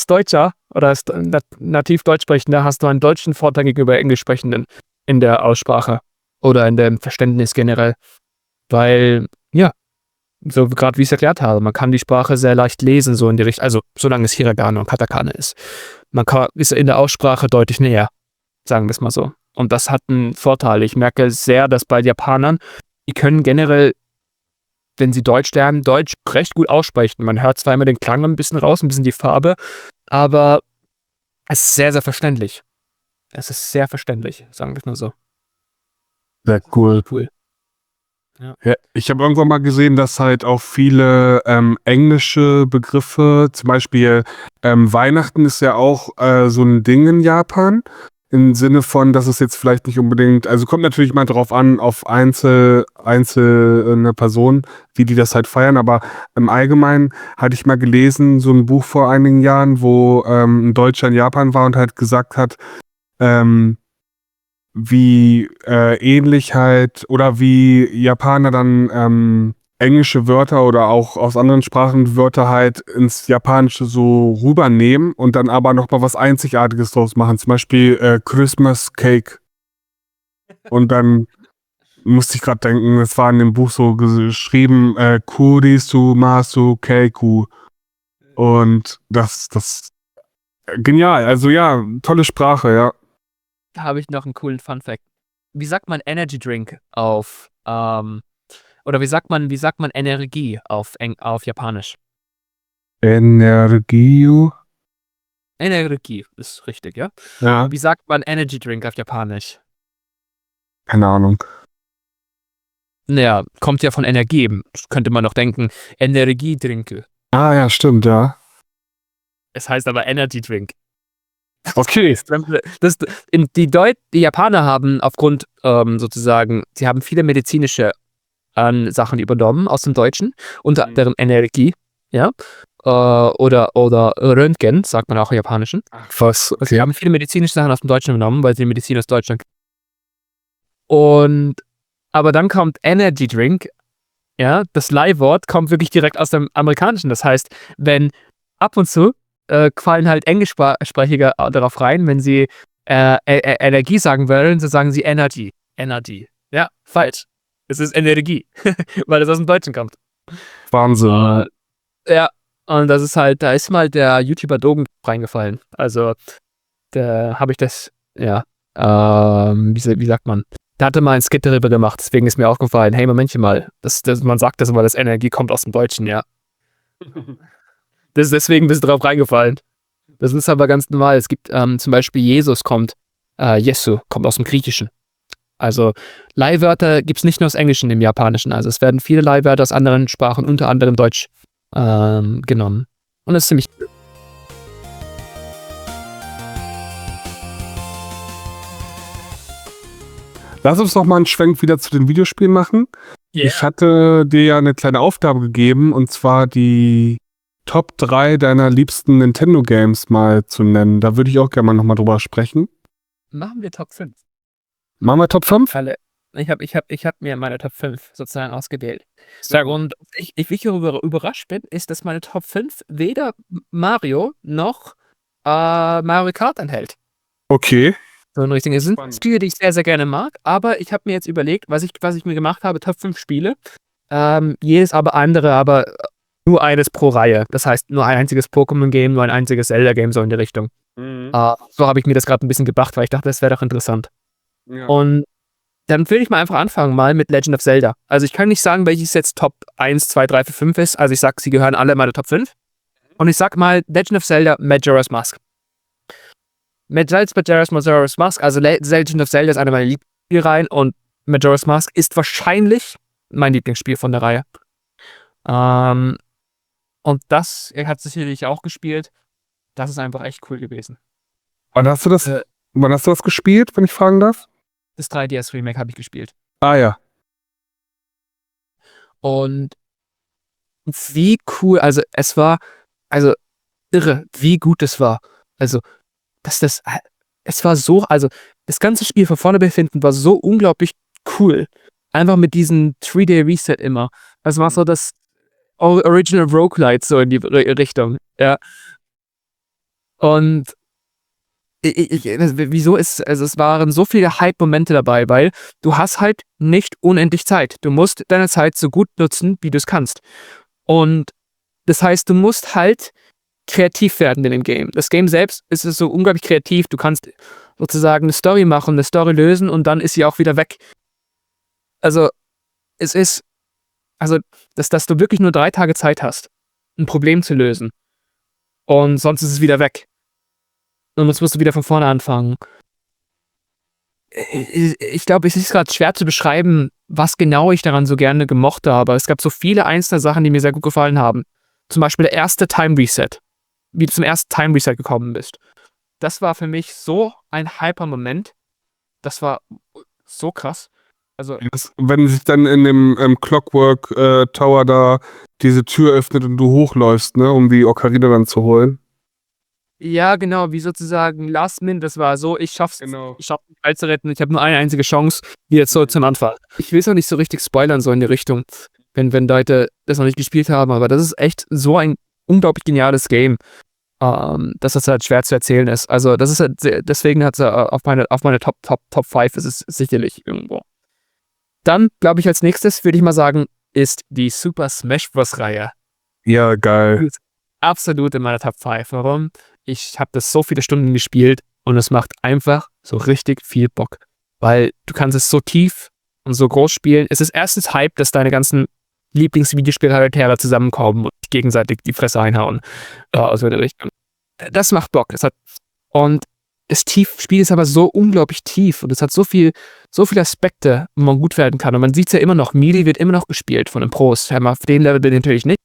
Deutscher oder als nativ Deutschsprechender hast du einen deutschen Vorteil gegenüber Englischsprechenden in der Aussprache oder in dem Verständnis generell. Weil, ja, so gerade wie ich es erklärt habe, man kann die Sprache sehr leicht lesen, so in die Richtung, also solange es Hiragana und Katakana ist. Man ist in der Aussprache deutlich näher, sagen wir es mal so. Und das hat einen Vorteil. Ich merke sehr, dass bei Japanern, die können generell, wenn sie Deutsch lernen, Deutsch recht gut aussprechen. Man hört zwar immer den Klang ein bisschen raus, ein bisschen die Farbe, aber es ist sehr, sehr verständlich. Es ist sehr verständlich, sagen wir es mal so. Sehr cool. Cool. Ja, ich habe irgendwann mal gesehen, dass halt auch viele englische Begriffe, zum Beispiel Weihnachten ist ja auch so ein Ding in Japan. Im Sinne von, dass es jetzt vielleicht nicht unbedingt, also kommt natürlich mal drauf an, auf einzelne Personen, wie die das halt feiern, aber im Allgemeinen hatte ich mal gelesen, so ein Buch vor einigen Jahren, wo ein Deutscher in Japan war und halt gesagt hat, wie ähnlich halt oder wie Japaner dann englische Wörter oder auch aus anderen Sprachen Wörter halt ins Japanische so rübernehmen und dann aber nochmal was Einzigartiges draus machen. Zum Beispiel Christmas Cake. Und dann musste ich gerade denken, das war in dem Buch so geschrieben, Kurisu Masu Keiku. Und das genial. Also ja, tolle Sprache, ja. Da habe ich noch einen coolen Fun-Fact. Wie sagt man Energy Drink auf, oder wie sagt man Energie auf Japanisch? Energiu. Energie ist richtig, ja? Ja, Wie sagt man Energy Drink auf Japanisch? keine Ahnung. naja, kommt ja von Energie. Könnte man noch denken, Energiedrinke. Ah ja, stimmt, ja. Es heißt aber Energy Drink. Okay. Die Japaner haben aufgrund sozusagen, sie haben viele medizinische Sachen übernommen aus dem Deutschen, unter anderem Energie, ja, oder Röntgen, sagt man auch im Japanischen. Was? Also sie haben viele medizinische Sachen aus dem Deutschen übernommen, weil sie die Medizin aus Deutschland. Aber dann kommt Energy Drink, ja, das Leihwort kommt wirklich direkt aus dem Amerikanischen. Das heißt, wenn ab und zu fallen halt Englischsprachige darauf rein, wenn sie Energie sagen wollen, so sagen sie Energy. Energy. Ja, falsch. Es ist Energie, weil es aus dem Deutschen kommt. Wahnsinn. Ja, und das ist halt, da ist mal der YouTuber Dogen reingefallen. Also, da habe ich das, ja, wie sagt man? Da hatte mal ein Skit darüber gemacht, deswegen ist mir aufgefallen, hey, Momentchen mal, man sagt das immer, das Energie kommt aus dem Deutschen, ja. Das ist deswegen ein bisschen drauf reingefallen. Das ist aber ganz normal. Es gibt zum Beispiel Jesu kommt aus dem Griechischen. Also Leihwörter gibt es nicht nur aus Englischen im Japanischen. Also es werden viele Leihwörter aus anderen Sprachen, unter anderem Deutsch, genommen. Und das ist ziemlich cool. Lass uns noch mal einen Schwenk wieder zu den Videospielen machen. Ich hatte dir ja eine kleine Aufgabe gegeben, und zwar die Top 3 deiner liebsten Nintendo-Games mal zu nennen. Da würde ich auch gerne mal nochmal drüber sprechen. Machen wir Top 5. Machen wir Top 5? Ich hab mir meine Top 5 sozusagen ausgewählt. Und wie ich überrascht bin, ist, dass meine Top 5 weder Mario noch Mario Kart enthält. Okay. So in Richtung. Es sind Spiele, die ich sehr, sehr gerne mag, aber ich habe mir jetzt überlegt, was ich mir gemacht habe, Top 5 Spiele. Jedes aber nur eines pro Reihe. Das heißt, nur ein einziges Pokémon-Game, nur ein einziges Zelda-Game, so in die Richtung. So habe ich mir das gerade ein bisschen gebracht, weil ich dachte, das wäre doch interessant. Ja. Und dann will ich mal einfach anfangen, mal mit Legend of Zelda. Also ich kann nicht sagen, welches jetzt Top 1, 2, 3, 4, 5 ist. Also ich sag, sie gehören alle in meine Top 5. Und ich sag mal Legend of Zelda Majora's Mask. Majora's Mask, also Legend of Zelda ist eine meiner Lieblingsspielreihen und Majora's Mask ist wahrscheinlich mein Lieblingsspiel von der Reihe. Und das hat sicherlich auch gespielt. Das ist einfach echt cool gewesen. Wann hast du das gespielt, wenn ich fragen darf? Das 3DS Remake habe ich gespielt. Ah ja. Und wie cool, also es war, also irre, wie gut es war. Also, es war so, also das ganze Spiel von vorne befinden war so unglaublich cool. Einfach mit diesem 3D-Reset immer. Das war so das Original Roguelite so in die Richtung, ja. Und wieso ist, also es waren so viele Hype-Momente dabei, weil du hast halt nicht unendlich Zeit. Du musst deine Zeit so gut nutzen, wie du es kannst. Und das heißt, du musst halt kreativ werden in dem Game. Das Game selbst ist so unglaublich kreativ. Du kannst sozusagen eine Story machen, eine Story lösen und dann ist sie auch wieder weg. Also, es ist, dass du wirklich nur 3 Tage Zeit hast, ein Problem zu lösen. Und sonst ist es wieder weg. Und jetzt musst du wieder von vorne anfangen. Ich glaube, es ist gerade schwer zu beschreiben, was genau ich daran so gerne gemocht habe. Es gab so viele einzelne Sachen, die mir sehr gut gefallen haben. Zum Beispiel der erste Time Reset. Wie du zum ersten Time Reset gekommen bist. Das war für mich so ein Hyper-Moment. Das war so krass. Also, Wenn sich dann in dem Clockwork Tower da diese Tür öffnet und du hochläufst, ne, um die Ocarina dann zu holen. ja, genau, wie sozusagen Last Minute, das war so, ich schaff's nicht zu retten, ich habe nur eine einzige Chance, wie jetzt so zum Anfang. Ich will es auch nicht so richtig spoilern, so in die Richtung, wenn Leute das noch nicht gespielt haben, aber das ist echt so ein unglaublich geniales Game, dass das halt schwer zu erzählen ist. Also das ist halt, deswegen hat es auf meine Top 5 ist es sicherlich irgendwo. Dann, glaube ich, als nächstes würde ich mal sagen, ist die Super Smash Bros. Reihe. Ja, geil. Absolut in meiner Top 5. Warum? Ich habe das so viele Stunden gespielt und es macht einfach so richtig viel Bock. Weil du kannst es so tief und so groß spielen. Es ist erstens Hype, dass deine ganzen Lieblingsvideospielcharaktere zusammenkommen und sich gegenseitig die Fresse einhauen. Aus der Richtung. Das macht Bock. Und das Spiel ist aber so unglaublich tief und es hat so viele Aspekte, wo man gut werden kann. Und man sieht es ja immer noch, Melee wird immer noch gespielt von den Pros. Auf dem Level bin ich natürlich nicht.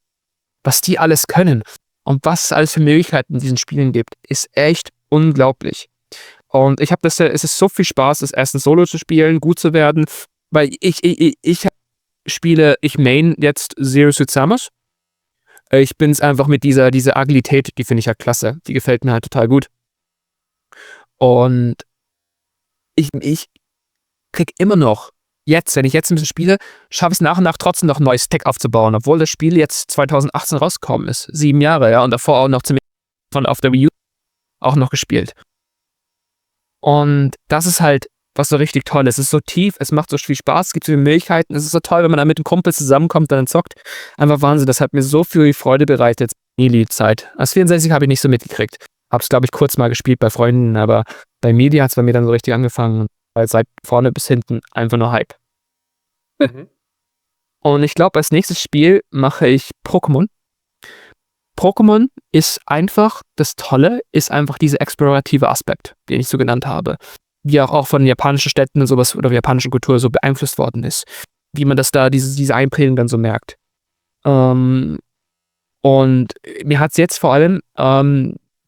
Was die alles können und was es alles für Möglichkeiten in diesen Spielen gibt, ist echt unglaublich. Und es ist so viel Spaß, das erste Solo zu spielen, gut zu werden, weil ich main jetzt Zero Suit Samus. Ich bin es einfach mit dieser Agilität, die finde ich halt klasse. Die gefällt mir halt total gut. Und ich krieg immer noch, wenn ich jetzt ein bisschen spiele, schaffe ich es nach und nach trotzdem noch ein neues Tech aufzubauen, obwohl das Spiel jetzt 2018 rausgekommen ist. 7 Jahre, ja, und davor auch noch auf der Wii U auch noch gespielt. Und das ist halt, was so richtig toll ist. Es ist so tief, es macht so viel Spaß, es gibt so viele Möglichkeiten. Es ist so toll, wenn man da mit einem Kumpel zusammenkommt und dann zockt. Einfach Wahnsinn, das hat mir so viel Freude bereitet in die Zeit. Als 64 habe ich nicht so mitgekriegt. Hab's, glaube ich, kurz mal gespielt bei Freunden, aber bei Media hat es bei mir dann so richtig angefangen. Weil seit vorne bis hinten einfach nur Hype. Und ich glaube, als nächstes Spiel mache ich Pokémon. Pokémon ist einfach, das Tolle ist einfach dieser explorative Aspekt, den ich so genannt habe. Wie auch von japanischen Städten und sowas oder japanischen Kultur so beeinflusst worden ist. Wie man das da, diese Einprägung dann so merkt. Und mir hat es jetzt vor allem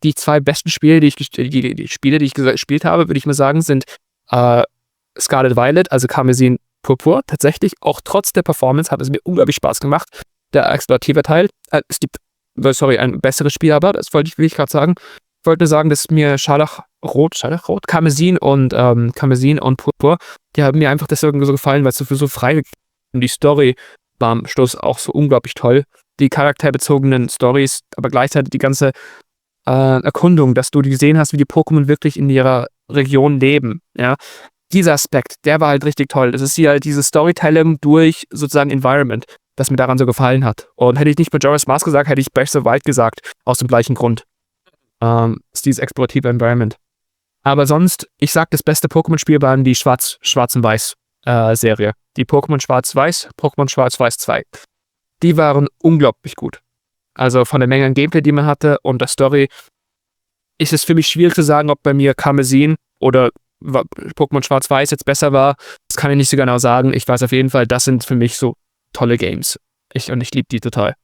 die 2 besten Spiele, die ich gespielt habe, würde ich mal sagen, sind Scarlet Violet, also Karmesin Purpur. Tatsächlich, auch trotz der Performance hat es mir unglaublich Spaß gemacht. Der explorative Teil, es gibt, ein besseres Spiel, aber das will ich gerade sagen. Ich wollte nur sagen, dass mir Scharlachrot, Karmesin und Purpur, die haben mir einfach deswegen so gefallen, weil es so frei und die Story war am Schluss auch so unglaublich toll. Die charakterbezogenen Stories, aber gleichzeitig die ganze Erkundung, dass du gesehen hast, wie die Pokémon wirklich in ihrer Region leben. Ja? Dieser Aspekt, der war halt richtig toll. Das ist hier halt diese Storytelling durch sozusagen Environment, das mir daran so gefallen hat. Und hätte ich nicht Majora's Mask gesagt, hätte ich Breath of the Wild gesagt, aus dem gleichen Grund. Ist dieses explorative Environment. Aber sonst, ich sag, das beste Pokémon-Spiel waren die Schwarz und Weiß Serie. Die Pokémon Schwarz-Weiß, Pokémon Schwarz-Weiß 2. Die waren unglaublich gut. Also von der Menge an Gameplay, die man hatte und der Story, ist es für mich schwierig zu sagen, ob bei mir Karmesin oder Pokémon Schwarz-Weiß jetzt besser war. Das kann ich nicht so genau sagen. Ich weiß auf jeden Fall, das sind für mich so tolle Games. Ich liebe die total.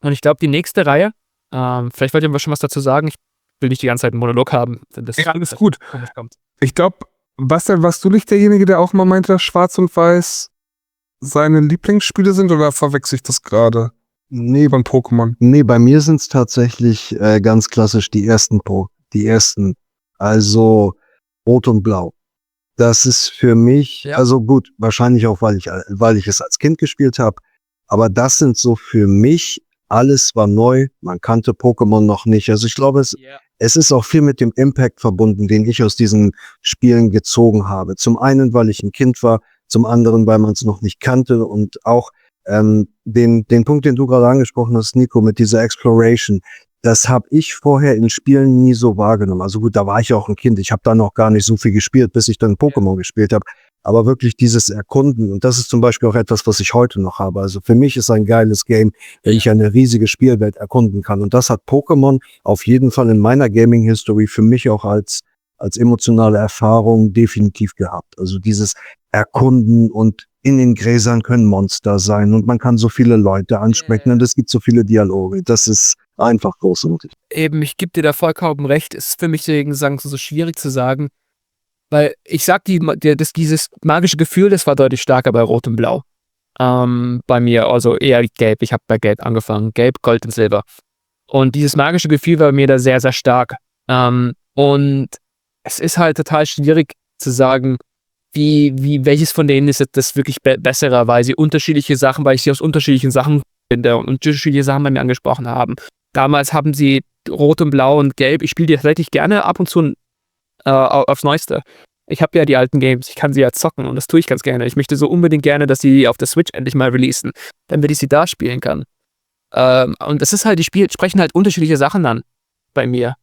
Und ich glaube, die nächste Reihe, vielleicht wollt ihr schon was dazu sagen. Ich will nicht die ganze Zeit einen Monolog haben. Ja, alles gut. Ich glaube, Bastian, warst du nicht derjenige, der auch mal meinte, dass Schwarz und Weiß seine Lieblingsspiele sind, oder verwechsel ich das gerade? Nee, Von Pokémon. Nee, bei mir sind es tatsächlich ganz klassisch die ersten, also Rot und Blau. Das ist für mich, Ja. also gut, wahrscheinlich auch, weil ich es als Kind gespielt habe, aber das sind so für mich, alles war neu, man kannte Pokémon noch nicht. Also ich glaube, es ist auch viel mit dem Impact verbunden, den ich aus diesen Spielen gezogen habe. Zum einen, weil ich ein Kind war, zum anderen, weil man es noch nicht kannte und auch den Punkt, den du gerade angesprochen hast, Nico, mit dieser Exploration, das habe ich vorher in Spielen nie so wahrgenommen. Also gut, da war ich auch ein Kind. Ich habe da noch gar nicht so viel gespielt, bis ich dann Pokémon gespielt habe. Aber wirklich dieses Erkunden, und das ist zum Beispiel auch etwas, was ich heute noch habe. Also für mich ist ein geiles Game, wenn ich eine riesige Spielwelt erkunden kann. Und das hat Pokémon auf jeden Fall in meiner Gaming-History für mich auch als emotionale Erfahrung definitiv gehabt. Also dieses Erkunden, und in den Gräsern können Monster sein und man kann so viele Leute ansprechen und es gibt so viele Dialoge. Das ist einfach großartig. Eben, ich gebe dir da vollkommen recht. Es ist für mich so schwierig zu sagen, weil ich sag, dieses magische Gefühl, das war deutlich stärker bei Rot und Blau. Bei mir, also eher Gelb. Ich habe bei Gelb angefangen. Gelb, Gold und Silber. Und dieses magische Gefühl war bei mir da sehr, sehr stark. Und es ist halt total schwierig zu sagen, welches von denen ist jetzt das wirklich bessere, weil sie weil ich sie aus unterschiedlichen Sachen finde und unterschiedliche Sachen bei mir angesprochen haben. Damals haben sie Rot und Blau und Gelb. Ich spiele die tatsächlich gerne ab und zu aufs Neueste. Ich habe ja die alten Games, ich kann sie ja zocken und das tue ich ganz gerne. Ich möchte so unbedingt gerne, dass sie auf der Switch endlich mal releasen, damit ich sie da spielen kann. Und das ist halt, die sprechen halt unterschiedliche Sachen an bei mir.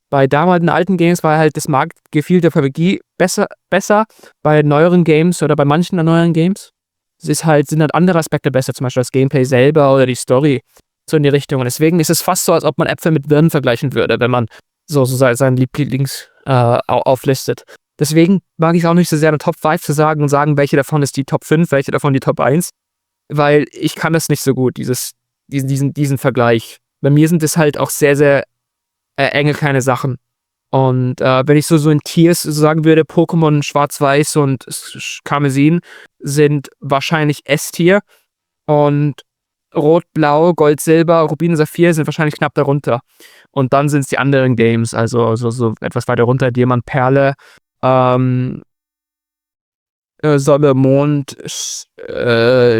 Bei damaligen alten Games war halt das Marktgefühl der PvG besser. Bei neueren Games oder bei manchen der neueren Games sind halt andere Aspekte besser, zum Beispiel das Gameplay selber oder die Story, so in die Richtung. Und deswegen ist es fast so, als ob man Äpfel mit Birnen vergleichen würde, wenn man seinen Lieblings auflistet. Deswegen mag ich es auch nicht so sehr eine Top 5 zu sagen und sagen, welche davon ist die Top 5, welche davon die Top 1, weil ich kann das nicht so gut, diesen Vergleich. Bei mir sind es halt auch sehr, sehr enge kleine Sachen. Und wenn ich so in Tiers sagen würde, Pokémon Schwarz-Weiß und Karmesin sind wahrscheinlich S-Tier und Rot, Blau, Gold, Silber, Rubin und Saphir sind wahrscheinlich knapp darunter. Und dann sind es die anderen Games, also so etwas weiter runter, Diamant, Perle, Sonne, Mond,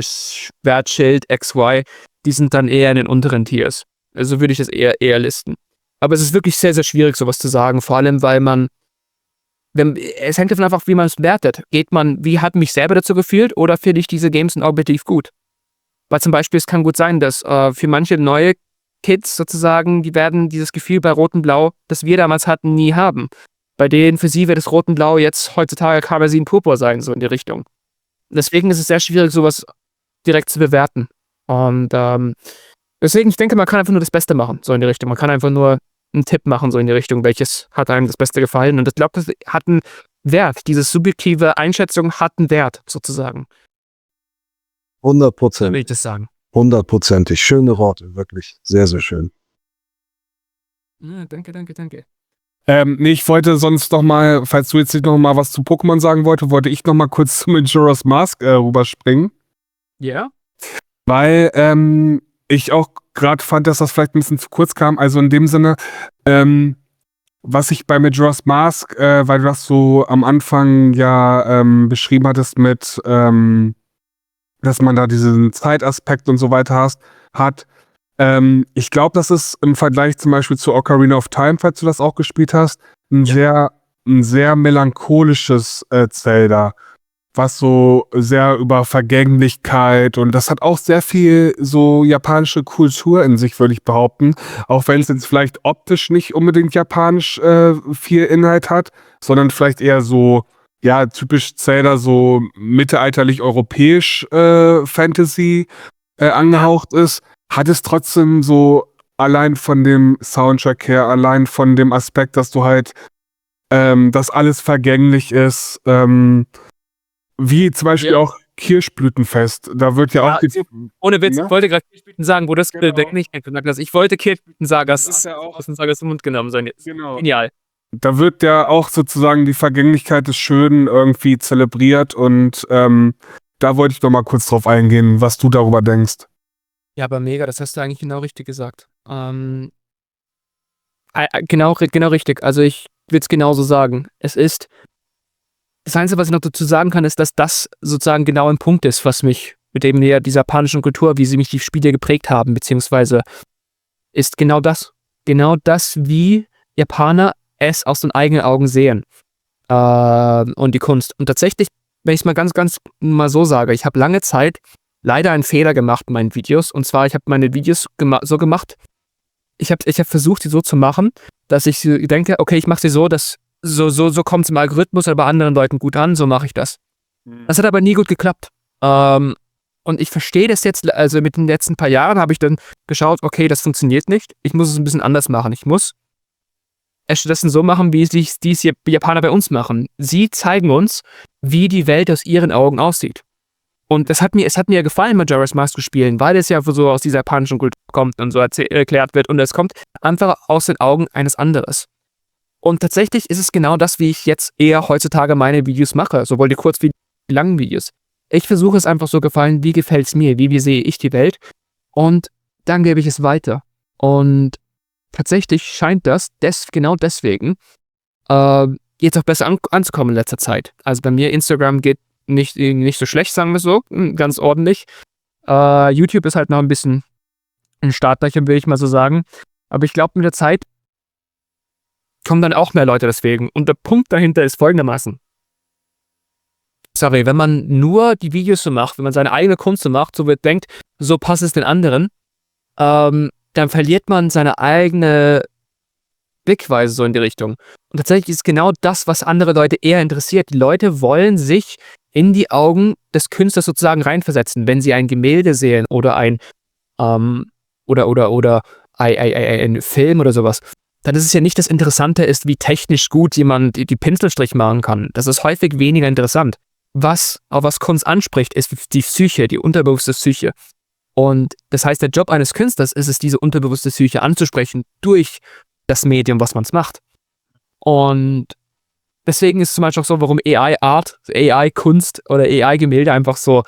Schwertschild, XY, die sind dann eher in den unteren Tiers. Also würde ich das eher listen. Aber es ist wirklich sehr, sehr schwierig, sowas zu sagen, vor allem, weil es hängt davon ab, wie man es wertet. Wie hat mich selber dazu gefühlt oder finde ich diese Games objektiv gut? Weil zum Beispiel, es kann gut sein, dass für manche neue Kids sozusagen, die werden dieses Gefühl bei Rot und Blau, das wir damals hatten, nie haben. Bei denen, für sie wird das Rot und Blau jetzt heutzutage Karmesin Purpur sein, so in die Richtung. Deswegen ist es sehr schwierig, sowas direkt zu bewerten. Und deswegen, ich denke, man kann einfach nur das Beste machen, so in die Richtung. Man kann einfach nur einen Tipp machen, so in die Richtung, welches hat einem das Beste gefallen. Und ich glaube, das hat einen Wert. Diese subjektive Einschätzung hat einen Wert, sozusagen. 100%. Will ich das sagen. 100%ig. Schöne Worte, wirklich. Sehr, sehr schön. Ja, danke. Nee, ich wollte sonst noch mal, falls du jetzt nicht noch mal was zu Pokémon sagen wollte ich noch mal kurz zu Majora's Mask rüberspringen. Ja? Weil ich auch gerade fand, dass das vielleicht ein bisschen zu kurz kam. Also in dem Sinne, was ich bei Majora's Mask, weil du das so am Anfang ja beschrieben hattest mit, dass man da diesen Zeitaspekt und so weiter hat. Ich glaube, das ist im Vergleich zum Beispiel zu Ocarina of Time, falls du das auch gespielt hast, ein sehr melancholisches Zelda, was so sehr über Vergänglichkeit und das hat auch sehr viel so japanische Kultur in sich, würde ich behaupten. Auch wenn es jetzt vielleicht optisch nicht unbedingt japanisch viel Inhalt hat, sondern vielleicht eher so, ja, typisch Zelda, so mittelalterlich europäisch Fantasy angehaucht ist, hat es trotzdem so allein von dem Soundtrack her, allein von dem Aspekt, dass du halt, dass alles vergänglich ist, wie zum Beispiel auch Kirschblütenfest. Da wird ja auch ohne Witz, ich wollte gerade Kirschblüten sagen, wo das Genau. ich wollte Kirschblütensagas Das ist ja auch- aus dem Sagas im Mund genommen sein jetzt. Genau. Genial. Da wird ja auch sozusagen die Vergänglichkeit des Schönen irgendwie zelebriert und da wollte ich noch mal kurz drauf eingehen, was du darüber denkst. Ja, aber mega, das hast du eigentlich genau richtig gesagt. Genau richtig. Also ich will es genauso sagen. Das Einzige, was ich noch dazu sagen kann, ist, dass das sozusagen genau ein Punkt ist, was mich mit dem dieser japanischen Kultur, wie sie mich die Spiele geprägt haben, beziehungsweise ist genau das. Genau das, wie Japaner es aus den eigenen Augen sehen. Und die Kunst. Und tatsächlich, wenn ich es mal ganz mal so sage, ich habe lange Zeit leider einen Fehler gemacht in meinen Videos. Und zwar, ich habe meine Videos so gemacht, ich hab versucht, sie so zu machen, dass ich denke, okay, ich mache sie so, dass so kommt es im Algorithmus oder bei anderen Leuten gut an, so mache ich das. Das hat aber nie gut geklappt. Und ich verstehe das jetzt, also mit den letzten paar Jahren habe ich dann geschaut, okay, das funktioniert nicht. Ich muss es ein bisschen anders machen. Ich muss es stattdessen so machen, wie es Japaner bei uns machen. Sie zeigen uns, wie die Welt aus ihren Augen aussieht. Und es hat mir gefallen, Majora's Mask zu spielen, weil es ja so aus dieser japanischen Kultur kommt und so erklärt wird. Und es kommt einfach aus den Augen eines anderes. Und tatsächlich ist es genau das, wie ich jetzt eher heutzutage meine Videos mache, sowohl die Kurz- wie die langen Videos. Ich versuche es einfach so gefallen, wie gefällt es mir, wie sehe ich die Welt und dann gebe ich es weiter. Und tatsächlich scheint das genau deswegen jetzt auch besser anzukommen in letzter Zeit. Also bei mir Instagram geht nicht so schlecht, sagen wir so, ganz ordentlich. YouTube ist halt noch ein bisschen ein Startlöchern, würde ich mal so sagen. Aber ich glaube, mit der Zeit kommen dann auch mehr Leute deswegen. Und der Punkt dahinter ist folgendermaßen. Sorry, wenn man nur die Videos so macht, wenn man seine eigene Kunst so macht, denkt, so passt es den anderen, dann verliert man seine eigene Blickweise so in die Richtung. Und tatsächlich ist genau das, was andere Leute eher interessiert. Die Leute wollen sich in die Augen des Künstlers sozusagen reinversetzen, wenn sie ein Gemälde sehen oder ein Film oder sowas. dann ist es ja nicht das Interessante ist, wie technisch gut jemand die Pinselstrich machen kann. Das ist häufig weniger interessant. Was Kunst anspricht, ist die Psyche, die unterbewusste Psyche. Und das heißt, der Job eines Künstlers ist es, diese unterbewusste Psyche anzusprechen durch das Medium, was man es macht. Und deswegen ist es zum Beispiel auch so, warum AI-Art, AI-Kunst oder AI-Gemälde einfach so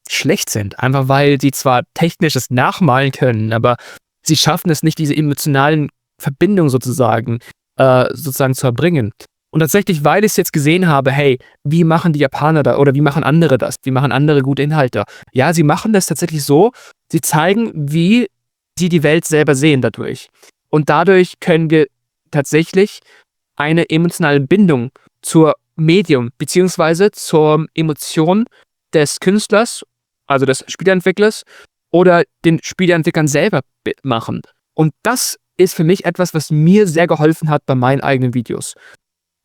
schlecht sind. Einfach weil sie zwar technisches Nachmalen können, aber sie schaffen es nicht, diese emotionalen Verbindungen sozusagen zu erbringen. Und tatsächlich, weil ich es jetzt gesehen habe, hey, wie machen die Japaner da oder wie machen andere das? Wie machen andere gute Inhalte? Ja, sie machen das tatsächlich so, sie zeigen, wie sie die Welt selber sehen dadurch. Und dadurch können wir tatsächlich eine emotionale Bindung zur Medium beziehungsweise zur Emotion des Künstlers, also des Spieleentwicklers oder den Spieleentwicklern selber machen. Und das ist für mich etwas, was mir sehr geholfen hat bei meinen eigenen Videos.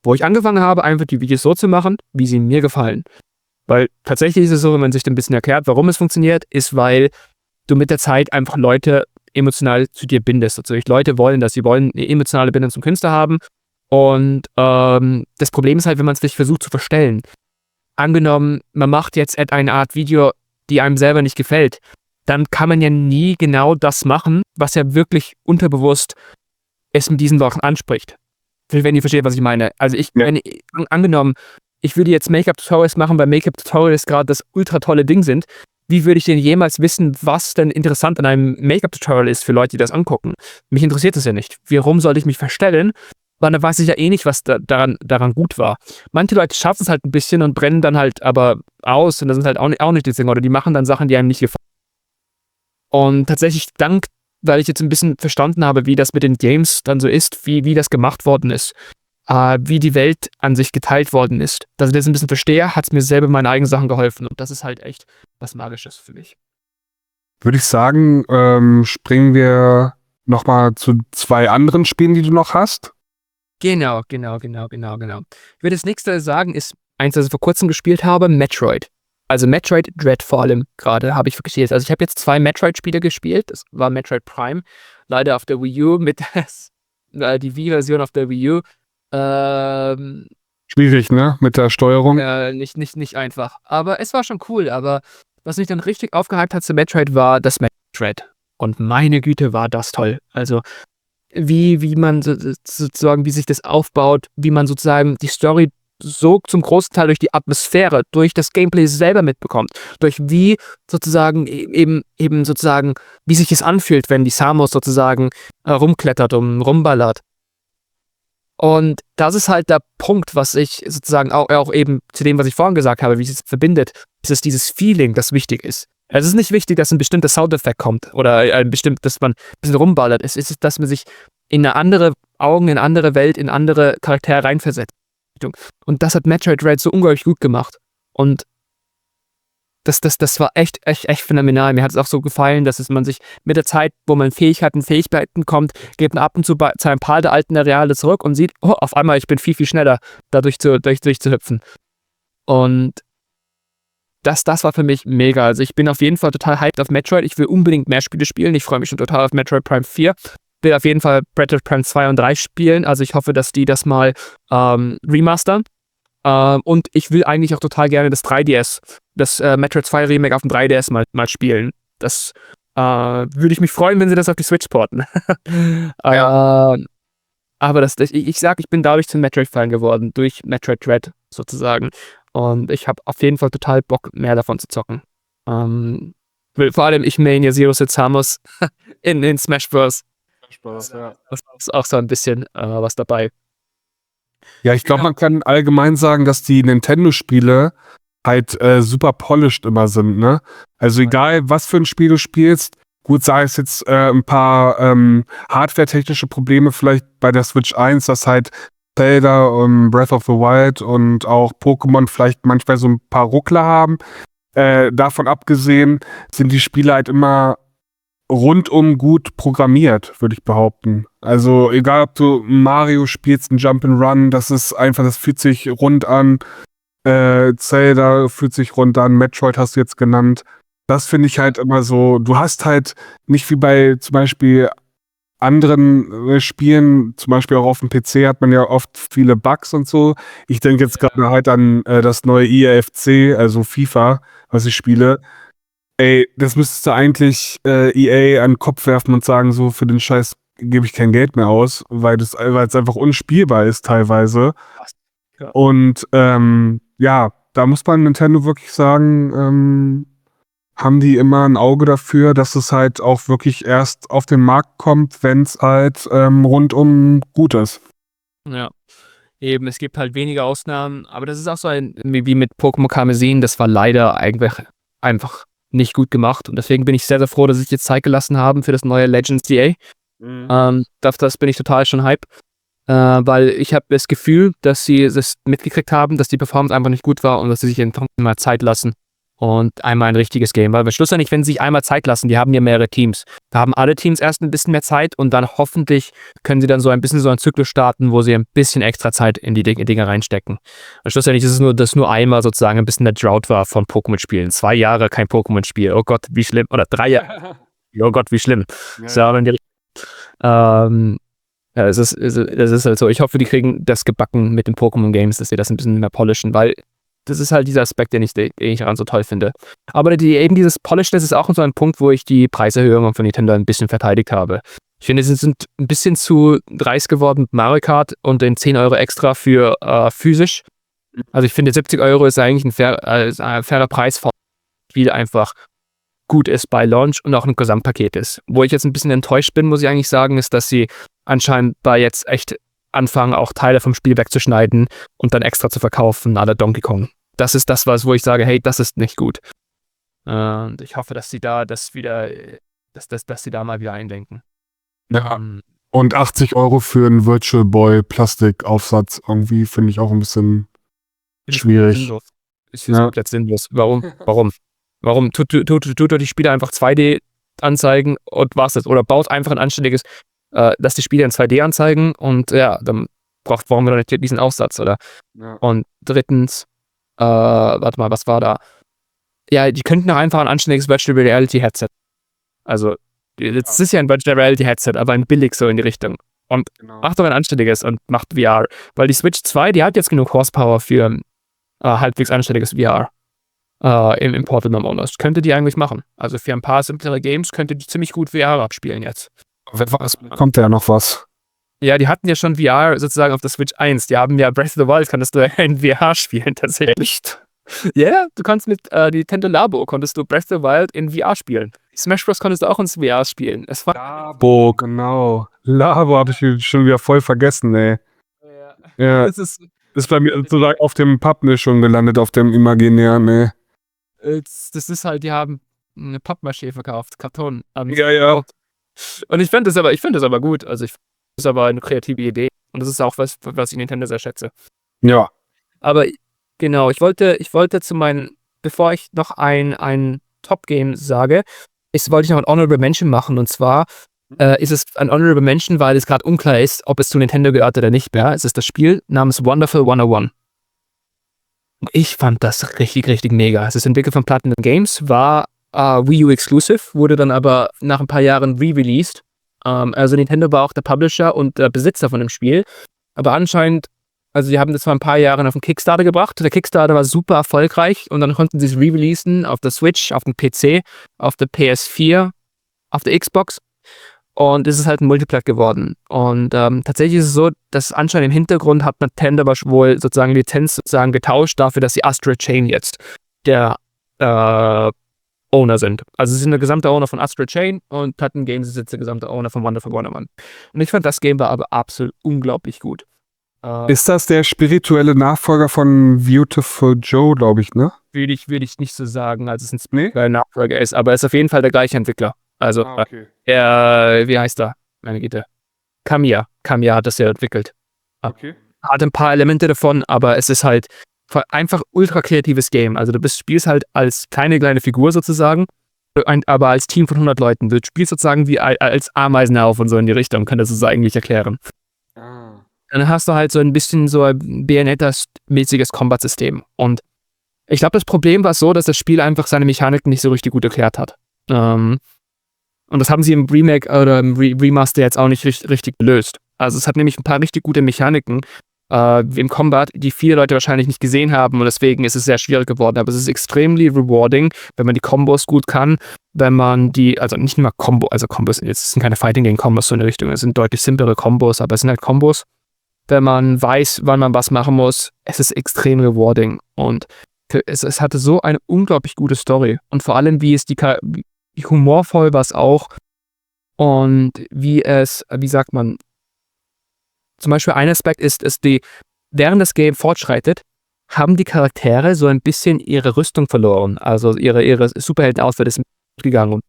Wo ich angefangen habe, einfach die Videos so zu machen, wie sie mir gefallen. Weil tatsächlich ist es so, wenn man sich ein bisschen erklärt, warum es funktioniert, ist, weil du mit der Zeit einfach Leute emotional zu dir bindest. Also Leute wollen das, sie wollen eine emotionale Bindung zum Künstler haben. Und das Problem ist halt, wenn man es sich versucht zu verstellen. Angenommen, man macht jetzt eine Art Video, die einem selber nicht gefällt, dann kann man ja nie genau das machen, was ja wirklich unterbewusst es mit diesen Sachen anspricht. Wenn ihr versteht, was ich meine. Also angenommen, ich würde jetzt Make-up-Tutorials machen, weil Make-up-Tutorials gerade das ultra tolle Ding sind. Wie würde ich denn jemals wissen, was denn interessant an einem Make-up-Tutorial ist für Leute, die das angucken? Mich interessiert das ja nicht. Warum sollte ich mich verstellen? Weil dann weiß ich ja eh nicht, was daran gut war. Manche Leute schaffen es halt ein bisschen und brennen dann halt aber aus und das sind halt auch nicht die Dinge. Oder die machen dann Sachen, die einem nicht gefallen. Und tatsächlich weil ich jetzt ein bisschen verstanden habe, wie das mit den Games dann so ist, wie das gemacht worden ist, wie die Welt an sich geteilt worden ist. Dass ich das ein bisschen verstehe, hat es mir selber meine eigenen Sachen geholfen. Und das ist halt echt was Magisches für mich. Würde ich sagen, springen wir nochmal zu 2 anderen Spielen, die du noch hast. Genau. Ich würde das nächste sagen, ist eins, das ich vor kurzem gespielt habe, Metroid. Also Metroid Dread vor allem gerade habe ich wirklich jetzt. Also ich habe jetzt 2 Metroid-Spiele gespielt. Das war Metroid Prime, leider auf der Wii U mit die Wii-Version auf der Wii U. Schwierig, ne? Mit der Steuerung. Nicht einfach. Aber es war schon cool. Aber was mich dann richtig aufgehypt hat zu Metroid war das Metroid. Und meine Güte, war das toll. Also wie man sozusagen, wie sich das aufbaut, wie man sozusagen die Story so zum großen Teil durch die Atmosphäre, durch das Gameplay selber mitbekommt, durch wie sozusagen eben sozusagen, wie sich es anfühlt, wenn die Samus sozusagen rumklettert und rumballert. Und das ist halt der Punkt, was ich sozusagen auch eben zu dem, was ich vorhin gesagt habe, wie es verbindet, ist es dieses Feeling, das wichtig ist. Es ist nicht wichtig, dass ein bestimmter Soundeffekt kommt oder dass man ein bisschen rumballert. Es ist, dass man sich in eine andere Augen, in eine andere Welt, in andere Charaktere reinversetzt. Und das hat Metroid Dread so unglaublich gut gemacht. Und das war echt phänomenal. Mir hat es auch so gefallen, dass man sich mit der Zeit, wo man Fähigkeiten kommt, geht man ab und zu zu ein paar der alten Areale zurück und sieht, oh, auf einmal, ich bin viel, viel schneller, da durchzuhüpfen. Und das war für mich mega. Also ich bin auf jeden Fall total hyped auf Metroid. Ich will unbedingt mehr Spiele spielen. Ich freue mich schon total auf Metroid Prime 4. Will auf jeden Fall Metroid Prime 2 und 3 spielen. Also ich hoffe, dass die das mal remastern. Und ich will eigentlich auch total gerne das 3DS, das Metroid 2 Remake auf dem 3DS mal spielen. Das würde ich mich freuen, wenn sie das auf die Switch porten. Aber ich sag, ich bin dadurch zum Metroid-Fan geworden, durch Metroid Dread sozusagen. Und ich habe auf jeden Fall total Bock, mehr davon zu zocken. Vor allem, ich main ja Zero Suit Samus in Smash Bros. Ja. Das ist auch so ein bisschen was dabei. Ja, ich glaube, man kann allgemein sagen, dass die Nintendo-Spiele halt super polished immer sind, ne? Also egal, was für ein Spiel du spielst, gut, sei es jetzt ein paar hardware-technische Probleme vielleicht bei der Switch 1, dass halt Zelda und Breath of the Wild und auch Pokémon vielleicht manchmal so ein paar Ruckler haben. Davon abgesehen sind die Spiele halt immer rundum gut programmiert, würde ich behaupten. Also egal, ob du Mario spielst, ein Jump'n'Run, das fühlt sich rund an. Zelda fühlt sich rund an. Metroid hast du jetzt genannt. Das finde ich halt immer so, du hast halt nicht wie bei zum Beispiel anderen Spielen, zum Beispiel auch auf dem PC, hat man ja oft viele Bugs und so. Ich denke jetzt gerade halt an das neue IFC, also FIFA, was ich spiele. Ey, das müsste eigentlich EA an den Kopf werfen und sagen, so für den Scheiß gebe ich kein Geld mehr aus, weil es einfach unspielbar ist teilweise. Ja. Und ja, da muss man Nintendo wirklich sagen, haben die immer ein Auge dafür, dass es halt auch wirklich erst auf den Markt kommt, wenn es halt rundum gut ist. Ja. Eben, es gibt halt wenige Ausnahmen, aber das ist auch so wie mit Pokémon Karmesin, das war leider einfach nicht gut gemacht und deswegen bin ich sehr, sehr froh, dass sie sich jetzt Zeit gelassen haben für das neue Legends DA. Das bin ich total schon hype, weil ich habe das Gefühl, dass sie es mitgekriegt haben, dass die Performance einfach nicht gut war und dass sie sich einfach mal Zeit lassen und einmal ein richtiges Game, weil schlussendlich, wenn sie sich einmal Zeit lassen, die haben ja mehrere Teams, da haben alle Teams erst ein bisschen mehr Zeit und dann hoffentlich können sie dann so ein bisschen so einen Zyklus starten, wo sie ein bisschen extra Zeit in die Dinge reinstecken. Und schlussendlich ist es nur einmal sozusagen ein bisschen der Drought war von Pokémon-Spielen. 2 Jahre kein Pokémon-Spiel, oh Gott, wie schlimm, oder 3 Jahre, oh Gott, wie schlimm. Ja, es ist halt so, ich hoffe, die kriegen das gebacken mit den Pokémon-Games, dass sie das ein bisschen mehr polischen, weil das ist halt dieser Aspekt, den ich daran so toll finde. Aber eben dieses Polishness ist auch so ein Punkt, wo ich die Preiserhöhungen von Nintendo ein bisschen verteidigt habe. Ich finde, sie sind ein bisschen zu dreist geworden mit Mario Kart und den 10 Euro extra für physisch. Also ich finde, 70 Euro ist eigentlich ein fairer Preis, vor Spiel einfach gut ist bei Launch und auch ein Gesamtpaket ist. Wo ich jetzt ein bisschen enttäuscht bin, muss ich eigentlich sagen, ist, dass sie anscheinend bei jetzt echt anfangen, auch Teile vom Spiel wegzuschneiden und dann extra zu verkaufen, à la Donkey Kong. Das ist das, wo ich sage, hey, das ist nicht gut. Und ich hoffe, dass sie da dass sie da mal wieder eindenken. Ja. Und 80 Euro für einen Virtual Boy Plastikaufsatz irgendwie finde ich auch ein bisschen schwierig. Sinnlos. Ich finde es komplett sinnlos. Warum? Tut die Spieler einfach 2D anzeigen und was das? Oder baut einfach ein anständiges, dass die Spieler in 2D anzeigen und ja, dann brauchen wir nicht diesen Aufsatz, oder? Ja. Und drittens, warte mal, was war da? Ja, die könnten auch einfach ein anständiges Virtual Reality Headset. Also, das ist ja ein Virtual Reality Headset, aber ein billig so in die Richtung. Und macht doch ein anständiges und macht VR. Weil die Switch 2, die hat jetzt genug Horsepower für halbwegs anständiges VR im Portable Modus. Könnte die eigentlich machen. Also für ein paar simplere Games könnte die ziemlich gut VR abspielen jetzt. Kommt ja noch was. Ja, die hatten ja schon VR sozusagen auf der Switch 1. Die haben ja Breath of the Wild, kannst du in VR spielen tatsächlich. Ja, yeah, du kannst mit Nintendo Labo konntest du Breath of the Wild in VR spielen. Smash Bros. Konntest du auch in VR spielen. Es war Labo, genau. Labo habe ich schon wieder voll vergessen, ey. Ja. Das ist bei mir sozusagen auf dem Pappne schon gelandet, auf dem imaginären, ey. Das ist halt, die haben eine Pappmaché verkauft, Karton. Ja. Und ich finde das aber gut. Also das ist aber eine kreative Idee. Und das ist auch was ich Nintendo sehr schätze. Ja. Aber genau, ich wollte zu meinen, bevor ich noch ein Top-Game sage, wollte ich noch ein Honorable Mention machen. Und zwar ist es ein Honorable Mention, weil es gerade unklar ist, ob es zu Nintendo gehört oder nicht mehr. Es ist das Spiel namens Wonderful 101. Ich fand das richtig, richtig mega. Es ist entwickelt von Platinum Games, war Wii U Exclusive, wurde dann aber nach ein paar Jahren re-released. Also Nintendo war auch der Publisher und der Besitzer von dem Spiel. Aber anscheinend, also die haben das vor ein paar Jahren auf den Kickstarter gebracht. Der Kickstarter war super erfolgreich und dann konnten sie es re-releasen auf der Switch, auf dem PC, auf der PS4, auf der Xbox. Und es ist halt ein Multiplat geworden. Und tatsächlich ist es so, dass anscheinend im Hintergrund hat Nintendo aber wohl sozusagen Lizenz sozusagen getauscht dafür, dass die Astral Chain jetzt der Owner sind. Also sie sind der gesamte Owner von Astral Chain und Platinum Games ist jetzt der gesamte Owner von Wonderful 101. Und ich fand, das Game war aber absolut unglaublich gut. Ist das der spirituelle Nachfolger von Beautiful Joe, glaube ich, ne? Würde ich nicht so sagen, als es ein spiritueller Nachfolger ist, aber es ist auf jeden Fall der gleiche Entwickler. Also, wie heißt er? Meine Güte. Kamiya hat das ja entwickelt. Okay. Hat ein paar Elemente davon, aber es ist halt einfach ultra kreatives Game. Also du spielst halt als kleine Figur sozusagen, aber als Team von 100 Leuten. Du spielst sozusagen wie als Ameisen auf und so in die Richtung, kann das so eigentlich erklären. Dann hast du halt so ein bisschen so ein Bayonetta-mäßiges Combat-System. Und ich glaube, das Problem war so, dass das Spiel einfach seine Mechaniken nicht so richtig gut erklärt hat. Und das haben sie im Remake oder im Remaster jetzt auch nicht richtig gelöst. Also es hat nämlich ein paar richtig gute Mechaniken im Combat, die viele Leute wahrscheinlich nicht gesehen haben und deswegen ist es sehr schwierig geworden. Aber es ist extremely rewarding, wenn man die Kombos gut kann, wenn man also nicht nur Kombos, jetzt sind keine Fighting Game Kombos so in der Richtung, es sind deutlich simplere Kombos, aber es sind halt Kombos, wenn man weiß, wann man was machen muss. Es ist extrem rewarding und es hatte so eine unglaublich gute Story und vor allem, wie humorvoll war es auch und wie sagt man, zum Beispiel ein Aspekt ist, während das Game fortschreitet, haben die Charaktere so ein bisschen ihre Rüstung verloren. Also ihre Superhelden-Outfit ist gegangen und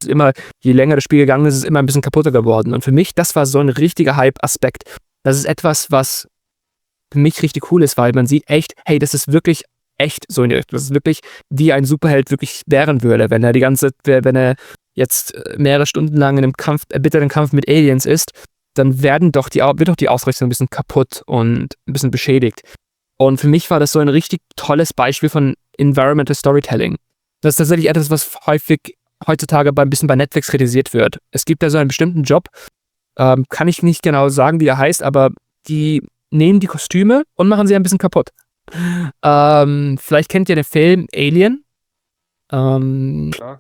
je länger das Spiel gegangen ist, ist es immer ein bisschen kaputter geworden. Und für mich, das war so ein richtiger Hype-Aspekt. Das ist etwas, was für mich richtig cool ist, weil man sieht echt, hey, das ist wirklich echt so in die Richtung. Das ist wirklich, wie ein Superheld wirklich wären würde, wenn er jetzt mehrere Stunden lang in einem erbitterten Kampf mit Aliens ist, dann wird doch die Ausrüstung ein bisschen kaputt und ein bisschen beschädigt. Und für mich war das so ein richtig tolles Beispiel von Environmental Storytelling. Das ist tatsächlich etwas, was häufig heutzutage ein bisschen bei Netflix kritisiert wird. Es gibt da so einen bestimmten Job, kann ich nicht genau sagen, wie der heißt, aber die nehmen die Kostüme und machen sie ein bisschen kaputt. Vielleicht kennt ihr den Film Alien. Ich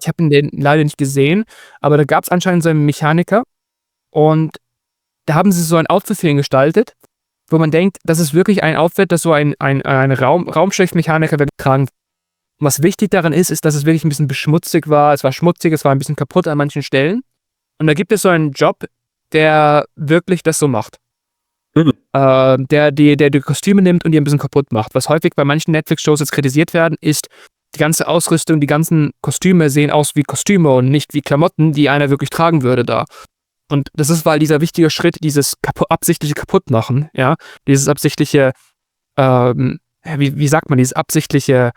habe den leider nicht gesehen, aber da gab es anscheinend so einen Mechaniker und da haben sie so ein Outfit für ihn gestaltet, wo man denkt, das ist wirklich ein Outfit, das so ein Raumschiffmechaniker tragen. Und was wichtig daran ist, dass es wirklich ein bisschen beschmutzig war. Es war schmutzig, es war ein bisschen kaputt an manchen Stellen. Und da gibt es so einen Job, der wirklich das so macht. Der die Kostüme nimmt und die ein bisschen kaputt macht. Was häufig bei manchen Netflix-Shows jetzt kritisiert werden, ist, die ganze Ausrüstung, die ganzen Kostüme sehen aus wie Kostüme und nicht wie Klamotten, die einer wirklich tragen würde da. Und das ist, weil dieser wichtige Schritt, dieses absichtliche Kaputtmachen, ja, dieses absichtliche, wie sagt man, dieses absichtliche,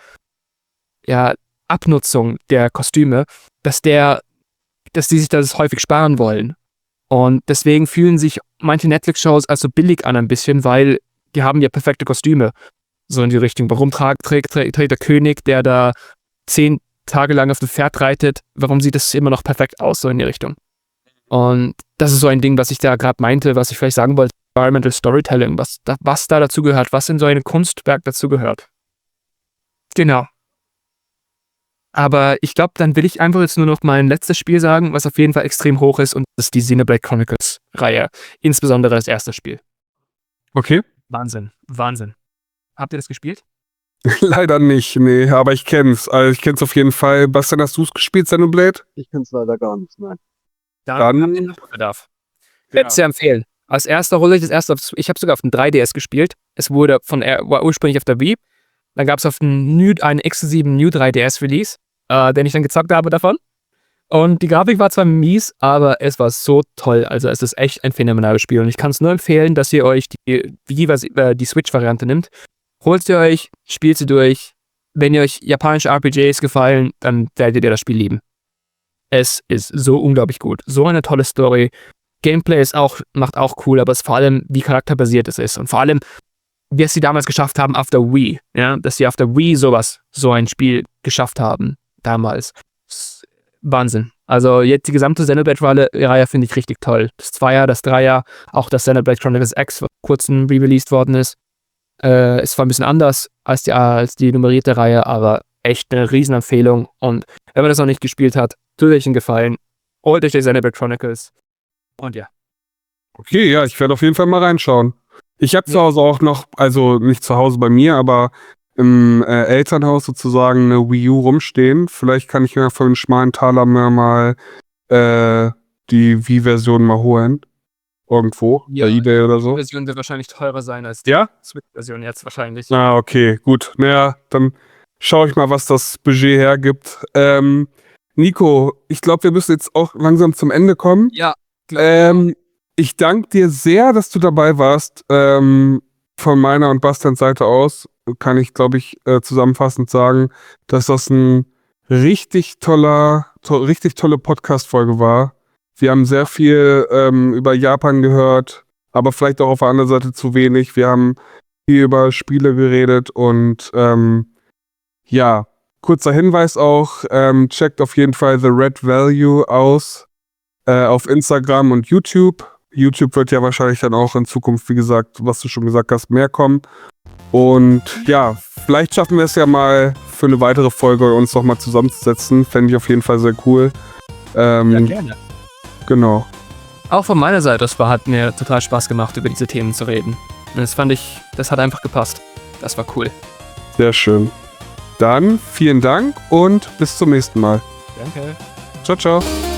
ja, Abnutzung der Kostüme, dass die sich das häufig sparen wollen. Und deswegen fühlen sich manche Netflix-Shows als so billig an ein bisschen, weil die haben ja perfekte Kostüme. So in die Richtung. Warum trägt der König, der da 10 Tage lang auf dem Pferd reitet, warum sieht das immer noch perfekt aus, so in die Richtung? Und das ist so ein Ding, was ich da gerade meinte, was ich vielleicht sagen wollte, Environmental Storytelling, was da dazu gehört, was in so einem Kunstwerk dazu gehört. Genau. Aber ich glaube, dann will ich einfach jetzt nur noch mein letztes Spiel sagen, was auf jeden Fall extrem hoch ist, und das ist die Xenoblade Chronicles-Reihe. Insbesondere das erste Spiel. Okay. Wahnsinn. Habt ihr das gespielt? Leider nicht, nee, aber ich kenn's. Also ich kenn's auf jeden Fall. Bastian, hast du's gespielt, Xenoblade? Ich kenn's leider gar nicht, nein. Dann habt ihr noch Bedarf. Ich werde es sehr empfehlen. Als erster hole ich ich habe sogar auf dem 3DS gespielt. Es war ursprünglich auf der Wii. Dann gab es auf einen exklusiven New 3DS Release, den ich dann gezockt habe davon. Und die Grafik war zwar mies, aber es war so toll. Also es ist echt ein phänomenales Spiel. Und ich kann es nur empfehlen, dass ihr euch die Switch-Variante nimmt. Holt sie euch, spielt sie durch. Wenn ihr euch japanische RPGs gefallen, dann werdet ihr das Spiel lieben. Es ist so unglaublich gut. So eine tolle Story. Gameplay macht auch cool, aber es ist vor allem, wie charakterbasiert es ist. Und vor allem, wie es sie damals geschafft haben auf der Wii. Ja? Dass sie auf der Wii so ein Spiel geschafft haben. Damals. Wahnsinn. Also jetzt die gesamte Xenoblade-Reihe finde ich richtig toll. Das 2er, das 3er, auch das Xenoblade Chronicles X, was vor kurzem re-released worden ist. Ist zwar ein bisschen anders als die nummerierte Reihe, aber echt eine Riesenempfehlung. Und wenn man das noch nicht gespielt hat, tut euch einen Gefallen. Holt euch die Xenoblade Chronicles. Und ja. Okay, ja, ich werde auf jeden Fall mal reinschauen. Ich habe zu Hause auch noch, also nicht zu Hause bei mir, aber im Elternhaus sozusagen eine Wii U rumstehen. Vielleicht kann ich mir für einen schmalen Taler mal die Wii-Version mal holen. Irgendwo, Ja, bei eBay oder so. Die Version wird wahrscheinlich teurer sein als die Ja? Switch-Version jetzt wahrscheinlich. Ah, okay, gut. Naja, dann schaue ich mal, was das Budget hergibt. Nico, ich glaube, wir müssen jetzt auch langsam zum Ende kommen. Ja. Ich danke dir sehr, dass du dabei warst. Von meiner und Bastians Seite aus kann ich, glaube ich, zusammenfassend sagen, dass das ein richtig tolle Podcast-Folge war. Wir haben sehr viel über Japan gehört, aber vielleicht auch auf der anderen Seite zu wenig. Wir haben viel über Spiele geredet und ja, kurzer Hinweis auch, checkt auf jeden Fall The Red Value aus. auf Instagram und YouTube. YouTube wird ja wahrscheinlich dann auch in Zukunft, wie gesagt, was du schon gesagt hast, mehr kommen. Und ja, vielleicht schaffen wir es ja mal für eine weitere Folge, uns nochmal zusammenzusetzen. Fände ich auf jeden Fall sehr cool. Ja, gerne. Genau. Auch von meiner Seite, hat mir total Spaß gemacht, über diese Themen zu reden. Und das hat einfach gepasst. Das war cool. Sehr schön. Dann vielen Dank und bis zum nächsten Mal. Danke. Ciao, ciao.